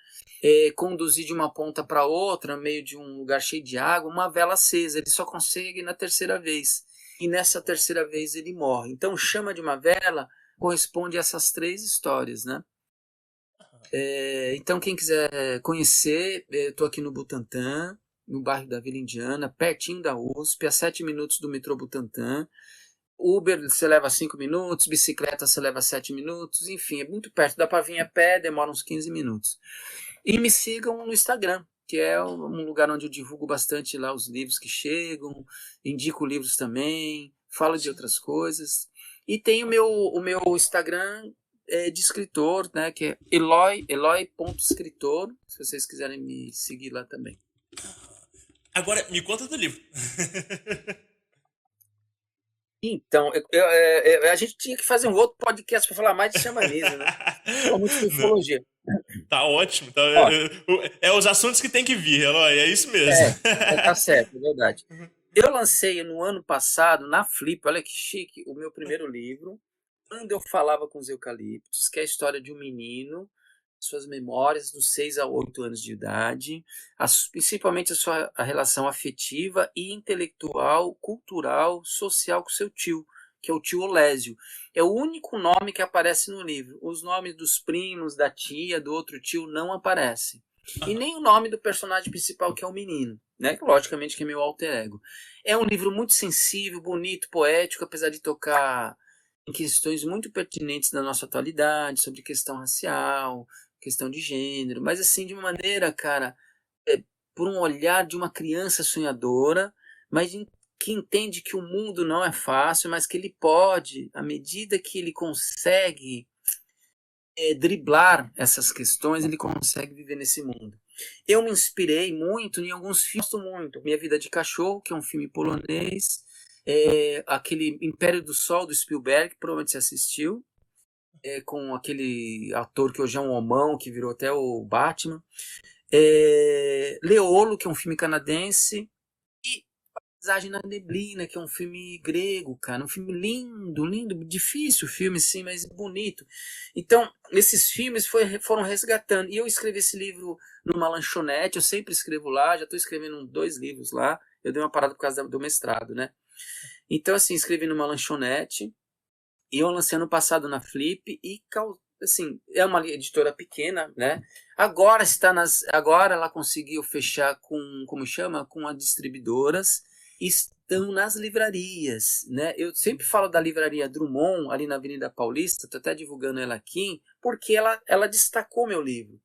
conduzir de uma ponta para outra, no meio de um lugar cheio de água, uma vela acesa. Ele só consegue na terceira vez. E nessa terceira vez ele morre. Então, Chama de uma Vela corresponde a essas três histórias, né? Então, quem quiser conhecer, eu estou aqui no Butantã, no bairro da Vila Indiana, pertinho da USP, a 7 minutos do metrô Butantã. Uber você leva 5 minutos, bicicleta você leva 7 minutos, enfim, é muito perto. Dá para vir a pé, demora uns 15 minutos. E me sigam no Instagram, que é um lugar onde eu divulgo bastante lá os livros que chegam, indico livros também, falo de outras coisas. E tem o meu Instagram de escritor, né, que é eloy.escritor, se vocês quiserem me seguir lá também. Agora, me conta do livro. Então, a gente tinha que fazer um outro podcast para falar mais de xamanismo, né? Muito de ufologia. Tá ótimo. Tá, os assuntos que tem que vir, Eloy, é isso mesmo. Tá certo, é verdade. Eu lancei no ano passado, na Flip, olha que chique, o meu primeiro livro, Quando Eu Falava com os Eucaliptos, que é a história de um menino, suas memórias dos 6 a 8 anos de idade, principalmente a relação afetiva e intelectual, cultural, social com seu tio, que é o tio Olésio. É o único nome que aparece no livro. Os nomes dos primos, da tia, do outro tio não aparecem. E nem o nome do personagem principal, que é o menino, né? Logicamente que é meu alter ego. É um livro muito sensível, bonito, poético, apesar de tocar em questões muito pertinentes da nossa atualidade, sobre questão racial, questão de gênero, mas assim, de uma maneira, cara, por um olhar de uma criança sonhadora, mas que entende que o mundo não é fácil, mas que ele pode, à medida que ele consegue driblar essas questões, ele consegue viver nesse mundo. Eu me inspirei muito em alguns filmes, gosto muito. Minha Vida de Cachorro, que é um filme polonês, aquele Império do Sol, do Spielberg, provavelmente você assistiu, com aquele ator que hoje é um homão, que virou até o Batman. Leolo, que é um filme canadense, e A Paisagem na Neblina, que é um filme grego, cara, um filme lindo, lindo, difícil o filme, sim, mas bonito. Então, esses filmes foram resgatando, e eu escrevi esse livro numa lanchonete, eu sempre escrevo lá, já estou escrevendo 2 livros lá, eu dei uma parada por causa do mestrado, né? Então, assim, escrevi numa lanchonete, e eu lancei ano passado na Flip, e assim, é uma editora pequena, né? Agora ela conseguiu fechar como chama? Com as distribuidoras, estão nas livrarias, né? Eu sempre falo da livraria Drummond, ali na Avenida Paulista, estou até divulgando ela aqui, porque ela destacou meu livro.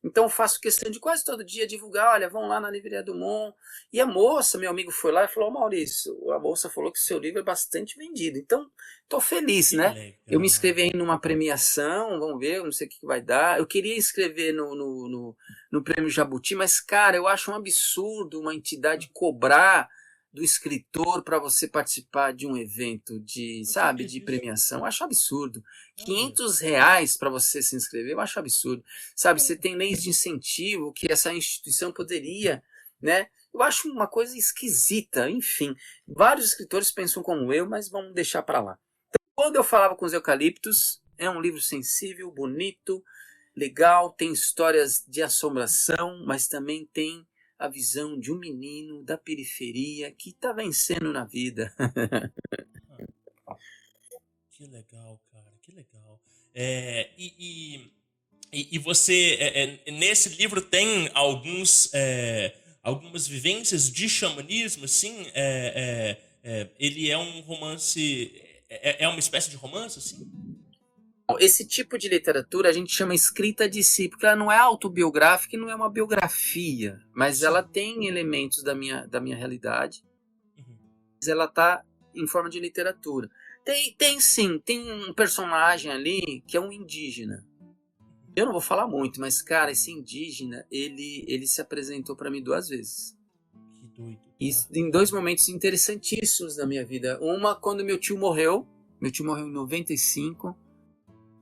Então eu faço questão de quase todo dia divulgar, olha, vão lá na livraria Drummond. E a moça, meu amigo foi lá e falou, Maurício, a moça falou que o seu livro é bastante vendido. Então, estou feliz, Que né? legal. Eu me inscrevi aí numa premiação, vamos ver, eu não sei o que vai dar. Eu queria inscrever no Prêmio Jabuti, mas, cara, eu acho um absurdo uma entidade cobrar do escritor para você participar de um evento de premiação. Eu acho absurdo. R$ 500 para você se inscrever, eu acho absurdo. Sabe, você tem leis de incentivo que essa instituição poderia, né? Eu acho uma coisa esquisita, enfim. Vários escritores pensam como eu, mas vamos deixar para lá. Então, Quando Eu Falava com os Eucaliptos, é um livro sensível, bonito, legal, tem histórias de assombração, mas também tem a visão de um menino da periferia que está vencendo na vida. Que legal, cara, que legal. E você, nesse livro tem alguns algumas vivências de xamanismo, assim, ele é um romance, é uma espécie de romance, assim? Esse tipo de literatura a gente chama escrita de si, porque ela não é autobiográfica e não é uma biografia, mas Sim. ela tem elementos da minha realidade, Uhum. mas ela está em forma de literatura. Sim, tem um personagem ali que é um indígena. Eu não vou falar muito, mas, cara, esse indígena, ele se apresentou para mim 2 vezes. Que doido. E em 2 momentos interessantíssimos da minha vida. Uma, quando meu tio morreu em 95.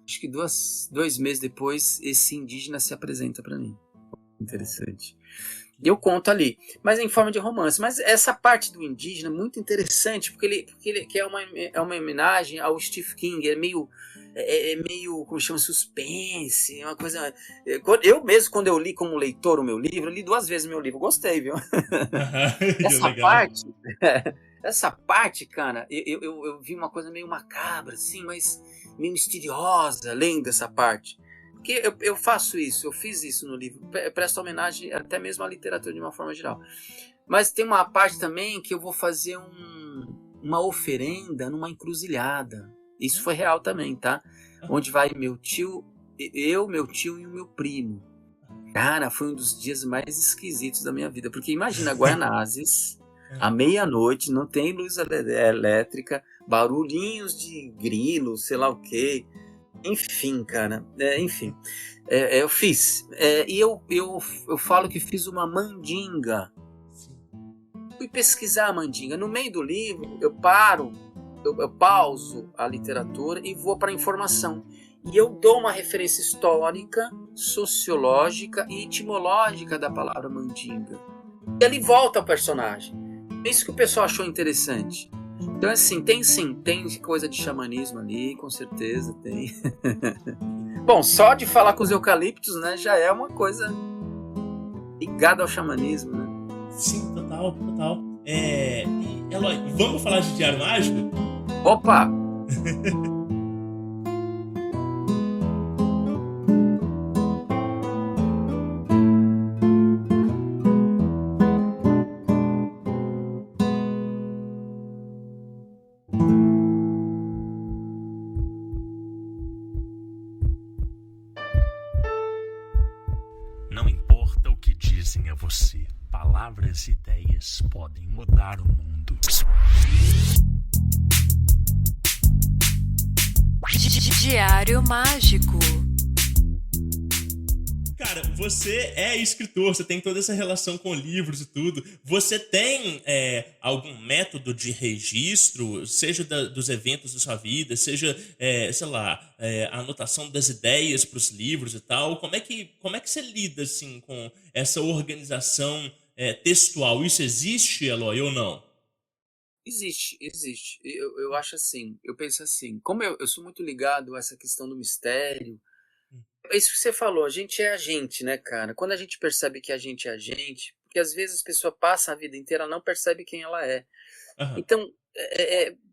Acho que 2 meses depois, esse indígena se apresenta para mim. Interessante. E eu conto ali, mas em forma de romance. Mas essa parte do indígena é muito interessante, porque ele que é uma homenagem ao Stephen King. É meio, como chama, suspense, uma coisa... Eu mesmo, quando eu li como leitor o meu livro, eu li 2 vezes o meu livro. Gostei, viu? Essa Legal. parte... Essa parte, cara, eu vi uma coisa meio macabra, assim, mas meio misteriosa, além dessa parte. Porque eu faço isso, eu fiz isso no livro, presto homenagem até mesmo à literatura de uma forma geral. Mas tem uma parte também que eu vou fazer uma oferenda numa encruzilhada. Isso foi real também, tá? Onde vai meu tio e o meu primo. Cara, foi um dos dias mais esquisitos da minha vida, porque imagina Guaianazes... À meia-noite, não tem luz elétrica, barulhinhos de grilo, sei lá o quê. Enfim, cara. Eu fiz. E eu falo que fiz uma mandinga. Fui pesquisar a mandinga. No meio do livro, eu pauso a literatura e vou para a informação. E eu dou uma referência histórica, sociológica e etimológica da palavra mandinga. E ele volta ao personagem. É isso que o pessoal achou interessante. Então, assim, tem coisa de xamanismo ali, com certeza tem. Bom, só de falar com os eucaliptos, né, já é uma coisa ligada ao xamanismo, né? Sim, total. Eloy, vamos falar de Diário Mágico? Opa! Não importa o que dizem a você, palavras e ideias podem mudar o mundo. Diário Mágico. Cara, você é escritor, você tem toda essa relação com livros e tudo. Você tem algum método de registro, seja dos eventos da sua vida, seja, sei lá, a anotação das ideias para os livros e tal? Como é que você lida, assim, com essa organização textual? Isso existe, Eloy, ou não? Existe. Eu acho assim, eu penso assim, como eu sou muito ligado a essa questão do mistério, é isso que você falou, a gente, né, cara? Quando a gente percebe que a gente é a gente, porque às vezes a pessoa passa a vida inteira e não percebe quem ela é. Aham. Então,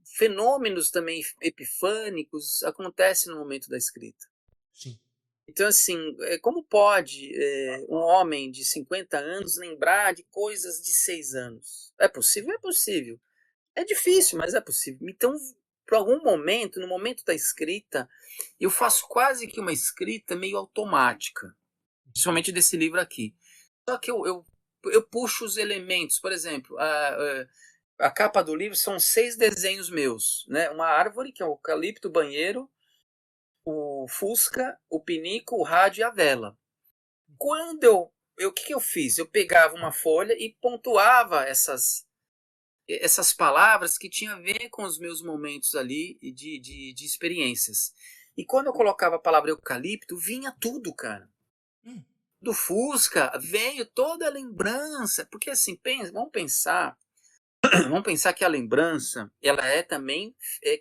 fenômenos também epifânicos acontecem no momento da escrita. Sim. Então, assim, como pode um homem de 50 anos lembrar de coisas de 6 anos? É possível? É possível. É difícil, mas é possível. Então, por algum momento, no momento da escrita, eu faço quase que uma escrita meio automática, principalmente desse livro aqui. Só que eu puxo os elementos, por exemplo, a capa do livro são 6 desenhos meus, né? Uma árvore, que é o eucalipto, o banheiro, o fusca, o pinico, o rádio e a vela. Quando o que eu fiz? Eu pegava uma folha e pontuava essas palavras que tinham a ver com os meus momentos ali de experiências. E quando eu colocava a palavra eucalipto, vinha tudo, cara. Do Fusca veio toda a lembrança. Porque assim, vamos pensar que a lembrança, ela é também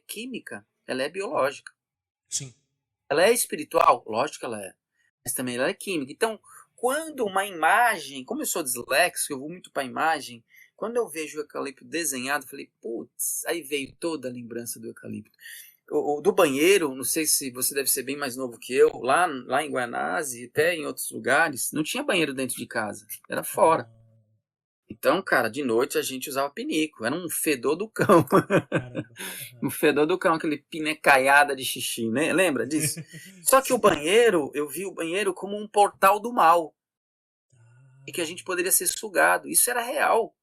química, ela é biológica. Sim. Ela é espiritual? Lógico que ela é. Mas também ela é química. Então, quando uma imagem, como eu sou disléxico, eu vou muito para a imagem, quando eu vejo o eucalipto desenhado, eu falei, putz, aí veio toda a lembrança do eucalipto. O do banheiro, não sei se você deve ser bem mais novo que eu, lá em Guaianazes, até em outros lugares, não tinha banheiro dentro de casa, era fora. Então, cara, de noite a gente usava pinico. Era um fedor do cão. Caramba. Um fedor do cão, aquele pinecaiada de xixi, né? Lembra disso? Só que o banheiro, eu vi o banheiro como um portal do mal. E que a gente poderia ser sugado. Isso era real.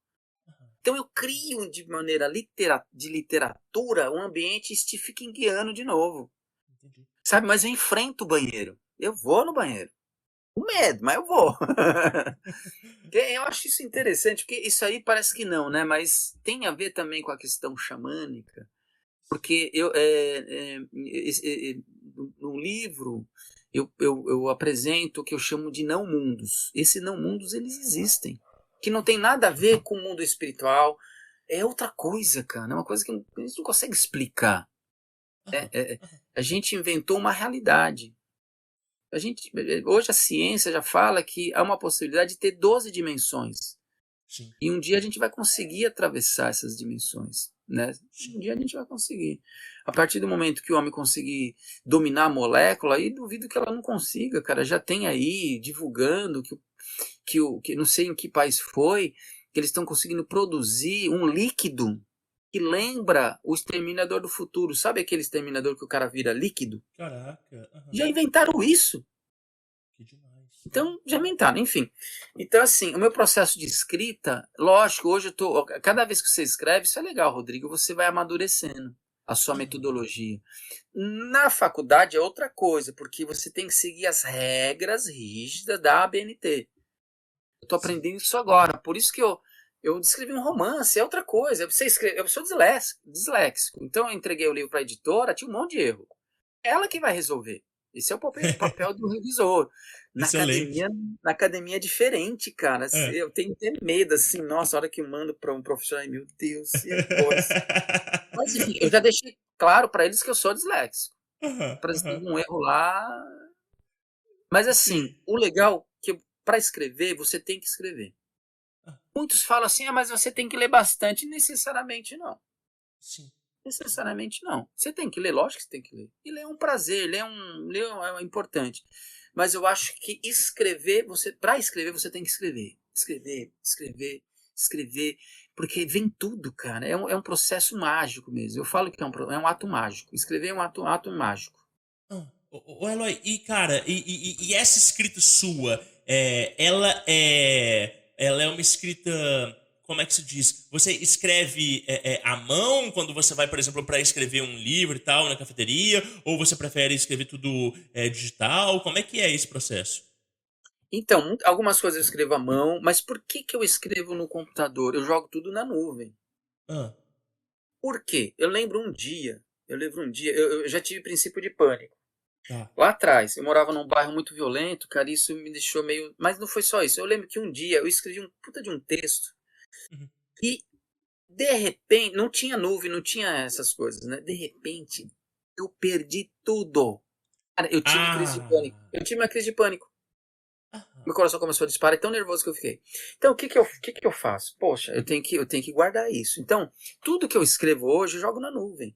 Então eu crio de maneira de literatura um ambiente Stephen Kingiano de novo. Entendi. Sabe? Mas eu enfrento o banheiro. Eu vou no banheiro. Com medo, mas eu vou. Eu acho isso interessante, porque isso aí parece que não, né? Mas tem a ver também com a questão xamânica. Porque no livro eu apresento o que eu chamo de não-mundos. Esses não-mundos, eles existem. Que não tem nada a ver com o mundo espiritual. É outra coisa, cara. É uma coisa que a gente não consegue explicar. A gente inventou uma realidade. Hoje a ciência já fala que há uma possibilidade de ter 12 dimensões. Sim. E um dia a gente vai conseguir atravessar essas dimensões. Né? Um dia a gente vai conseguir. A partir do momento que o homem conseguir dominar a molécula, aí duvido que ela não consiga, cara. Já tem aí divulgando que não sei em que país foi, que eles estão conseguindo produzir um líquido que lembra o Exterminador do Futuro. Sabe aquele exterminador que o cara vira líquido? Caraca. Já inventaram isso. Que demais. Então, já inventaram, enfim. Então, assim, o meu processo de escrita, lógico, hoje eu tô. Cada vez que você escreve, isso é legal, Rodrigo, você vai amadurecendo a sua metodologia. Na faculdade é outra coisa, porque você tem que seguir as regras rígidas da ABNT. Eu tô aprendendo isso agora, por isso que eu escrevi um romance, é outra coisa. Eu sou disléxico, então eu entreguei o livro para a editora, tinha um monte de erro. Ela que vai resolver. Esse é o papel do revisor. Na academia é diferente, cara. Eu tenho que ter medo, assim, nossa, a hora que eu mando para um profissional, meu Deus, e depois. Mas, enfim, eu já deixei claro para eles que eu sou disléxico. Apresentei um erro lá. Mas, assim, o legal é que para escrever, você tem que escrever. Muitos falam assim, mas você tem que ler bastante. Necessariamente não. Sim. Necessariamente não. Você tem que ler, lógico que você tem que ler. E ler é um prazer, ler é importante. Mas eu acho que para escrever, você tem que escrever. Escrever. Porque vem tudo, cara. É um processo mágico mesmo. Eu falo que é um ato mágico. Escrever é um ato mágico. Ô Eloy, e cara, e essa escrita sua, ela é uma escrita, como é que se diz? Você escreve à mão quando você vai, por exemplo, para escrever um livro e tal na cafeteria? Ou você prefere escrever tudo digital? Como é que é esse processo? Então, algumas coisas eu escrevo à mão, mas por que eu escrevo no computador? Eu jogo tudo na nuvem. Por quê? Eu lembro um dia, eu já tive princípio de pânico. Lá atrás, eu morava num bairro muito violento, cara, isso me deixou meio... Mas não foi só isso, eu lembro que um dia eu escrevi um puta de um texto e, de repente, não tinha nuvem, não tinha essas coisas, né? De repente, eu perdi tudo. Cara, eu tive crise de pânico. Eu tive uma crise de pânico. Meu coração começou a disparar, tão nervoso que eu fiquei. Então, o que eu faço? Poxa, eu tenho que guardar isso. Então, tudo que eu escrevo hoje, eu jogo na nuvem.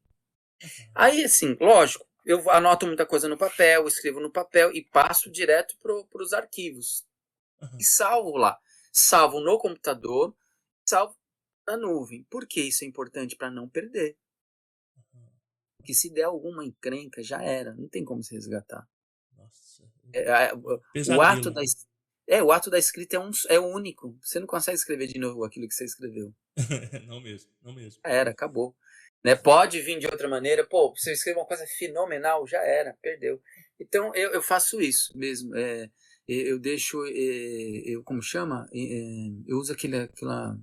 Aí, assim, lógico, eu anoto muita coisa no papel, escrevo no papel e passo direto para os arquivos. E salvo lá. Salvo no computador, salvo na nuvem. Por que isso é importante? Para não perder. Porque se der alguma encrenca, já era. Não tem como se resgatar. Nossa. O ato da escrita é único. Você não consegue escrever de novo aquilo que você escreveu. Não mesmo. Era, acabou. Né? Pode vir de outra maneira. Pô, você escreveu uma coisa fenomenal, já era, perdeu. Então, eu faço isso mesmo. Eu deixo... como chama? Eu uso aquela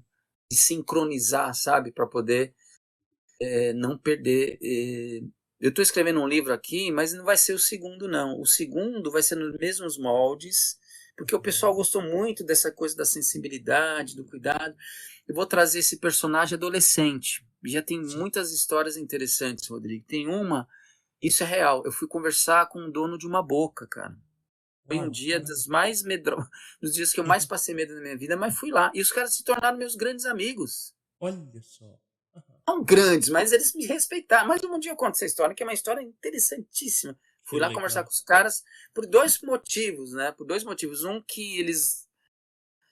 de sincronizar, sabe? Para poder não perder... Eu estou escrevendo um livro aqui, mas não vai ser o segundo, não. O segundo vai ser nos mesmos moldes, porque o pessoal gostou muito dessa coisa da sensibilidade, do cuidado. Eu vou trazer esse personagem adolescente. Já tem muitas histórias interessantes, Rodrigo. Tem uma, isso é real. Eu fui conversar com o dono de uma boca, cara. Foi um dia dos mais medrosos, dos dias que eu mais passei medo na minha vida, mas fui lá. E os caras se tornaram meus grandes amigos. Olha só. Não grandes, mas eles me respeitaram. Mas um dia eu conto essa história, que é uma história interessantíssima. Fui lá conversar com os caras por dois motivos, né? Por dois motivos. Um, que eles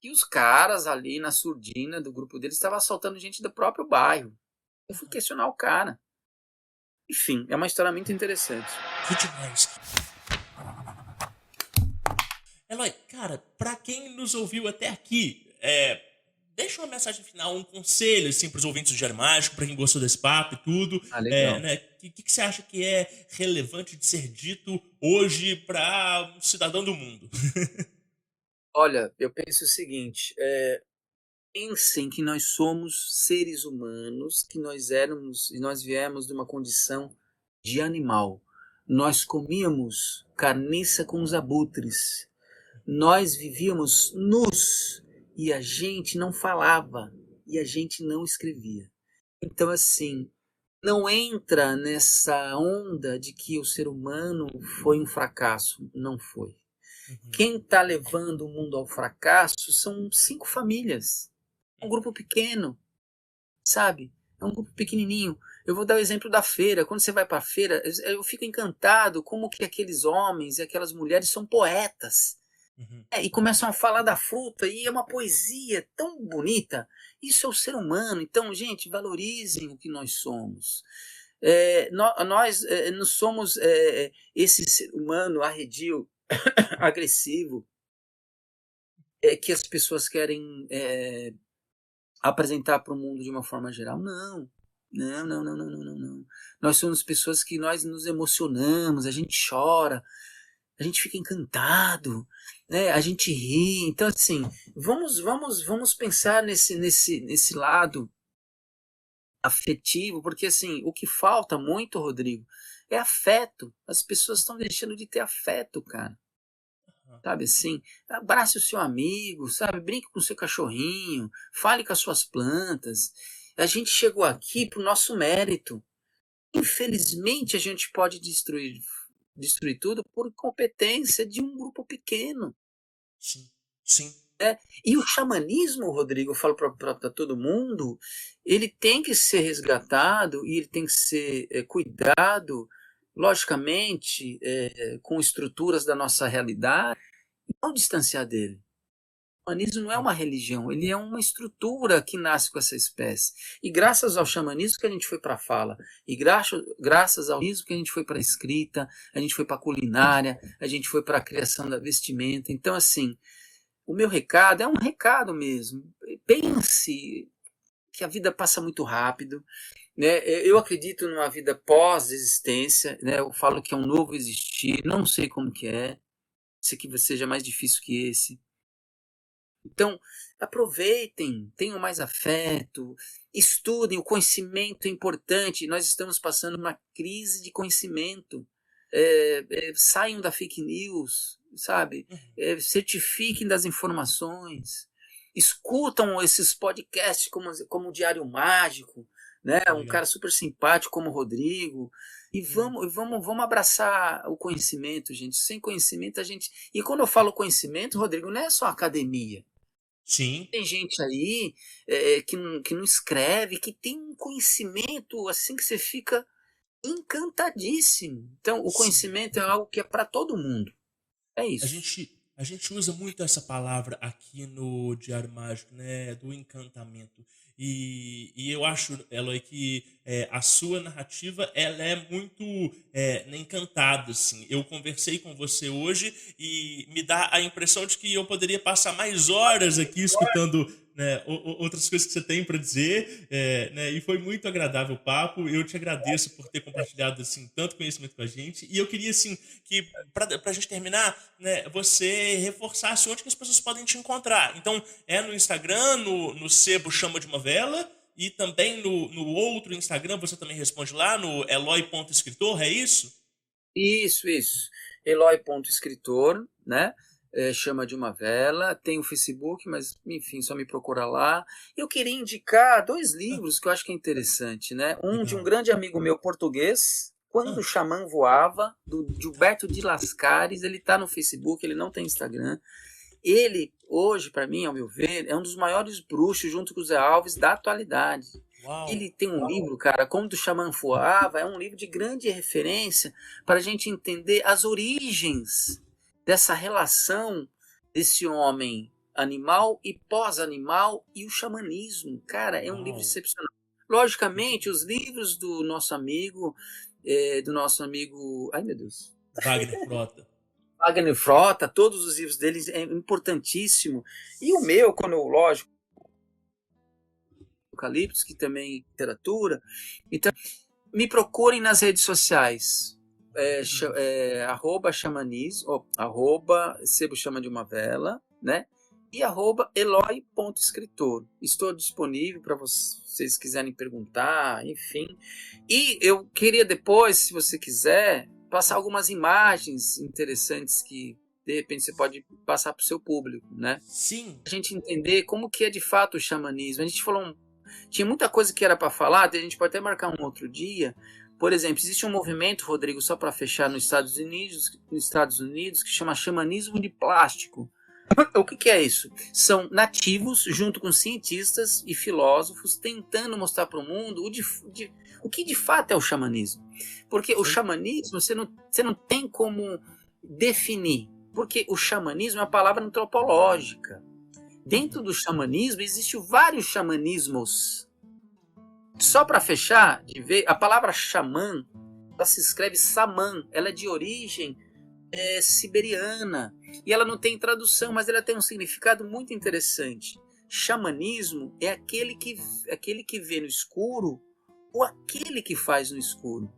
E os caras ali na surdina do grupo deles estavam assaltando gente do próprio bairro. Eu fui questionar o cara. Enfim, é uma história muito interessante. Que demais. Eloy, cara, pra quem nos ouviu até aqui, deixa uma mensagem final, um conselho, assim, pros ouvintes do Diário Mágico, pra quem gostou desse papo e tudo. Legal. Né? Que você acha que é relevante de ser dito hoje pra um cidadão do mundo? Olha, eu penso o seguinte, pensem que nós somos seres humanos, que nós éramos e nós viemos de uma condição de animal. Nós comíamos carniça com os abutres. Nós vivíamos nus e a gente não falava e a gente não escrevia. Então, assim, não entra nessa onda de que o ser humano foi um fracasso. Não foi. Quem está levando o mundo ao fracasso são 5 famílias. Um grupo pequeno, sabe? É um grupo pequenininho. Eu vou dar o exemplo da feira. Quando você vai para a feira, eu fico encantado como que aqueles homens e aquelas mulheres são poetas. E começam a falar da fruta e é uma poesia tão bonita. Isso é o ser humano. Então, gente, valorizem o que nós somos. Nós não somos esse ser humano arredio, agressivo, que as pessoas querem apresentar para o mundo de uma forma geral. Não. Nós somos pessoas que nós nos emocionamos, a gente chora, a gente fica encantado, né? A gente ri. Então, assim, vamos pensar nesse lado afetivo, porque assim, o que falta muito, Rodrigo, é afeto. As pessoas estão deixando de ter afeto, cara. Sabe assim? Abrace o seu amigo, sabe? Brinque com o seu cachorrinho, fale com as suas plantas. A gente chegou aqui pro nosso mérito. Infelizmente, a gente pode destruir tudo por competência de um grupo pequeno. Sim. E o xamanismo, Rodrigo, eu falo para todo mundo, ele tem que ser resgatado e ele tem que ser cuidado, logicamente, com estruturas da nossa realidade, e não distanciar dele. O xamanismo não é uma religião, ele é uma estrutura que nasce com essa espécie. E graças ao xamanismo que a gente foi para a fala, e graças ao xamanismo que a gente foi para a escrita, a gente foi para a culinária, a gente foi para a criação da vestimenta. Então, assim, o meu recado é um recado mesmo. Pense que a vida passa muito rápido, né? Eu acredito numa vida pós-existência, né? Eu falo que é um novo existir, não sei como que é, sei que seja mais difícil que esse. Então, aproveitem, tenham mais afeto, estudem, o conhecimento é importante, nós estamos passando uma crise de conhecimento, saiam da fake news, sabe? Certifiquem das informações, escutam esses podcasts como o Diário Mágico, né? Um cara super simpático como o Rodrigo, e vamos abraçar o conhecimento, gente. Sem conhecimento a gente... E quando eu falo conhecimento, Rodrigo, não é só academia. Sim. Tem gente aí que não escreve, que tem um conhecimento assim que você fica encantadíssimo. Então, o conhecimento é algo que é para todo mundo. É isso. A gente usa muito essa palavra aqui no Diário Mágico, né, do encantamento. E eu acho, Eloy, que a sua narrativa ela é muito encantada. Assim. Eu conversei com você hoje e me dá a impressão de que eu poderia passar mais horas aqui escutando, né, outras coisas que você tem para dizer, né, e foi muito agradável o papo. Eu te agradeço por ter compartilhado assim, tanto conhecimento com a gente. E eu queria assim, que, para a gente terminar, né, você reforçasse onde que as pessoas podem te encontrar. Então, no Instagram, no Sebo Chama de uma Vela, e também no outro Instagram, você também responde lá, no Eloy.escritor, é isso? Isso. Eloy.escritor, né? Chama de uma Vela, tem o Facebook, mas enfim, só me procura lá. Eu queria indicar 2 livros que eu acho que é interessante, né? Um de um grande amigo meu português, Quando o Xamã Voava, do Gilberto de Lascaris. Ele está no Facebook, ele não tem Instagram. Ele, hoje, para mim, ao meu ver, é um dos maiores bruxos, junto com o Zé Alves, da atualidade. Uau. Ele tem um livro, cara, Quando o Xamã Voava, é um livro de grande referência para a gente entender as origens dessa relação desse homem animal e pós-animal e o xamanismo. Cara, é um livro excepcional. Logicamente, os livros do nosso amigo, ai meu Deus, Wagner Frota, todos os livros deles é importantíssimo. E o meu, lógico, Apocalipse, que também é literatura. Então, me procurem nas redes sociais. @xamanismo, @Sebo Chama de uma Vela, né? E @Eloy.escritor. Estou disponível para vocês quiserem perguntar, enfim. E eu queria depois, se você quiser, passar algumas imagens interessantes que, de repente, você pode passar para o seu público, né? Sim. A gente entender como que é de fato o xamanismo. A gente falou, tinha muita coisa que era para falar, a gente pode até marcar um outro dia. Por exemplo, existe um movimento, Rodrigo, só para fechar, nos Estados Unidos, que chama xamanismo de plástico. O que é isso? São nativos, junto com cientistas e filósofos, tentando mostrar para o mundo o que de fato é o xamanismo. Porque o xamanismo você não tem como definir, porque o xamanismo é uma palavra antropológica. Dentro do xamanismo existem vários xamanismos. Só para fechar, a palavra xamã, ela se escreve samã, ela é de origem siberiana, e ela não tem tradução, mas ela tem um significado muito interessante. Xamanismo é aquele que vê no escuro ou aquele que faz no escuro.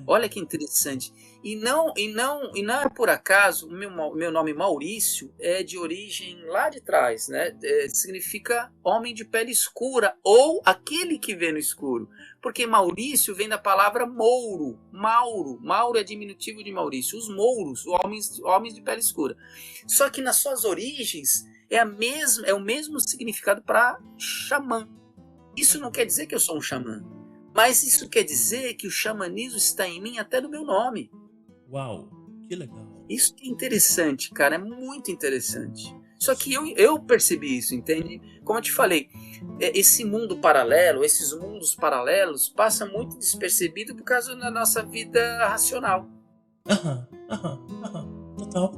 Olha que interessante. E não é por acaso, o meu nome Maurício é de origem lá de trás, né? Significa homem de pele escura, ou aquele que vê no escuro. Porque Maurício vem da palavra mouro. Mauro é diminutivo de Maurício. Os mouros, homens de pele escura. Só que nas suas origens é o mesmo significado para xamã. Isso não quer dizer que eu sou um xamã. Mas isso quer dizer que o xamanismo está em mim até no meu nome. Uau, que legal. Isso que é interessante, cara, é muito interessante. Só que eu percebi isso, entende? Como eu te falei, esse mundo paralelo, esses mundos paralelos, passa muito despercebido por causa da nossa vida racional.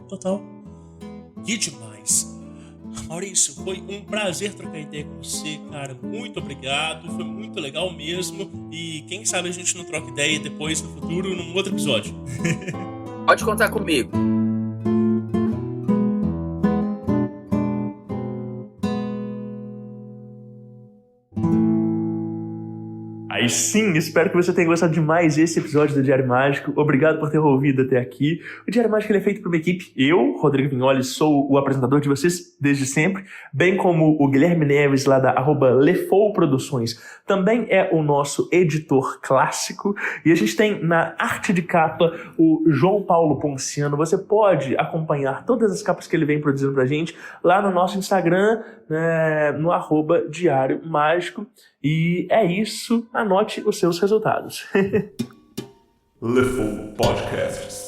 Total. Que demais. Maurício, foi um prazer trocar ideia com você, cara. Muito obrigado, foi muito legal mesmo. E quem sabe a gente não troca ideia depois no futuro, num outro episódio. Pode contar comigo. Aí sim, espero que você tenha gostado demais desse episódio do Diário Mágico. Obrigado por ter ouvido até aqui. O Diário Mágico ele é feito por uma equipe. Eu, Rodrigo Vignoli, sou o apresentador de vocês desde sempre, bem como o Guilherme Neves, lá da @Lefou Produções, também é o nosso editor clássico. E a gente tem na arte de capa o João Paulo Ponciano. Você pode acompanhar todas as capas que ele vem produzindo pra gente lá no nosso Instagram, no @Diário Mágico. E é isso, anote os seus resultados. Lefou Podcasts.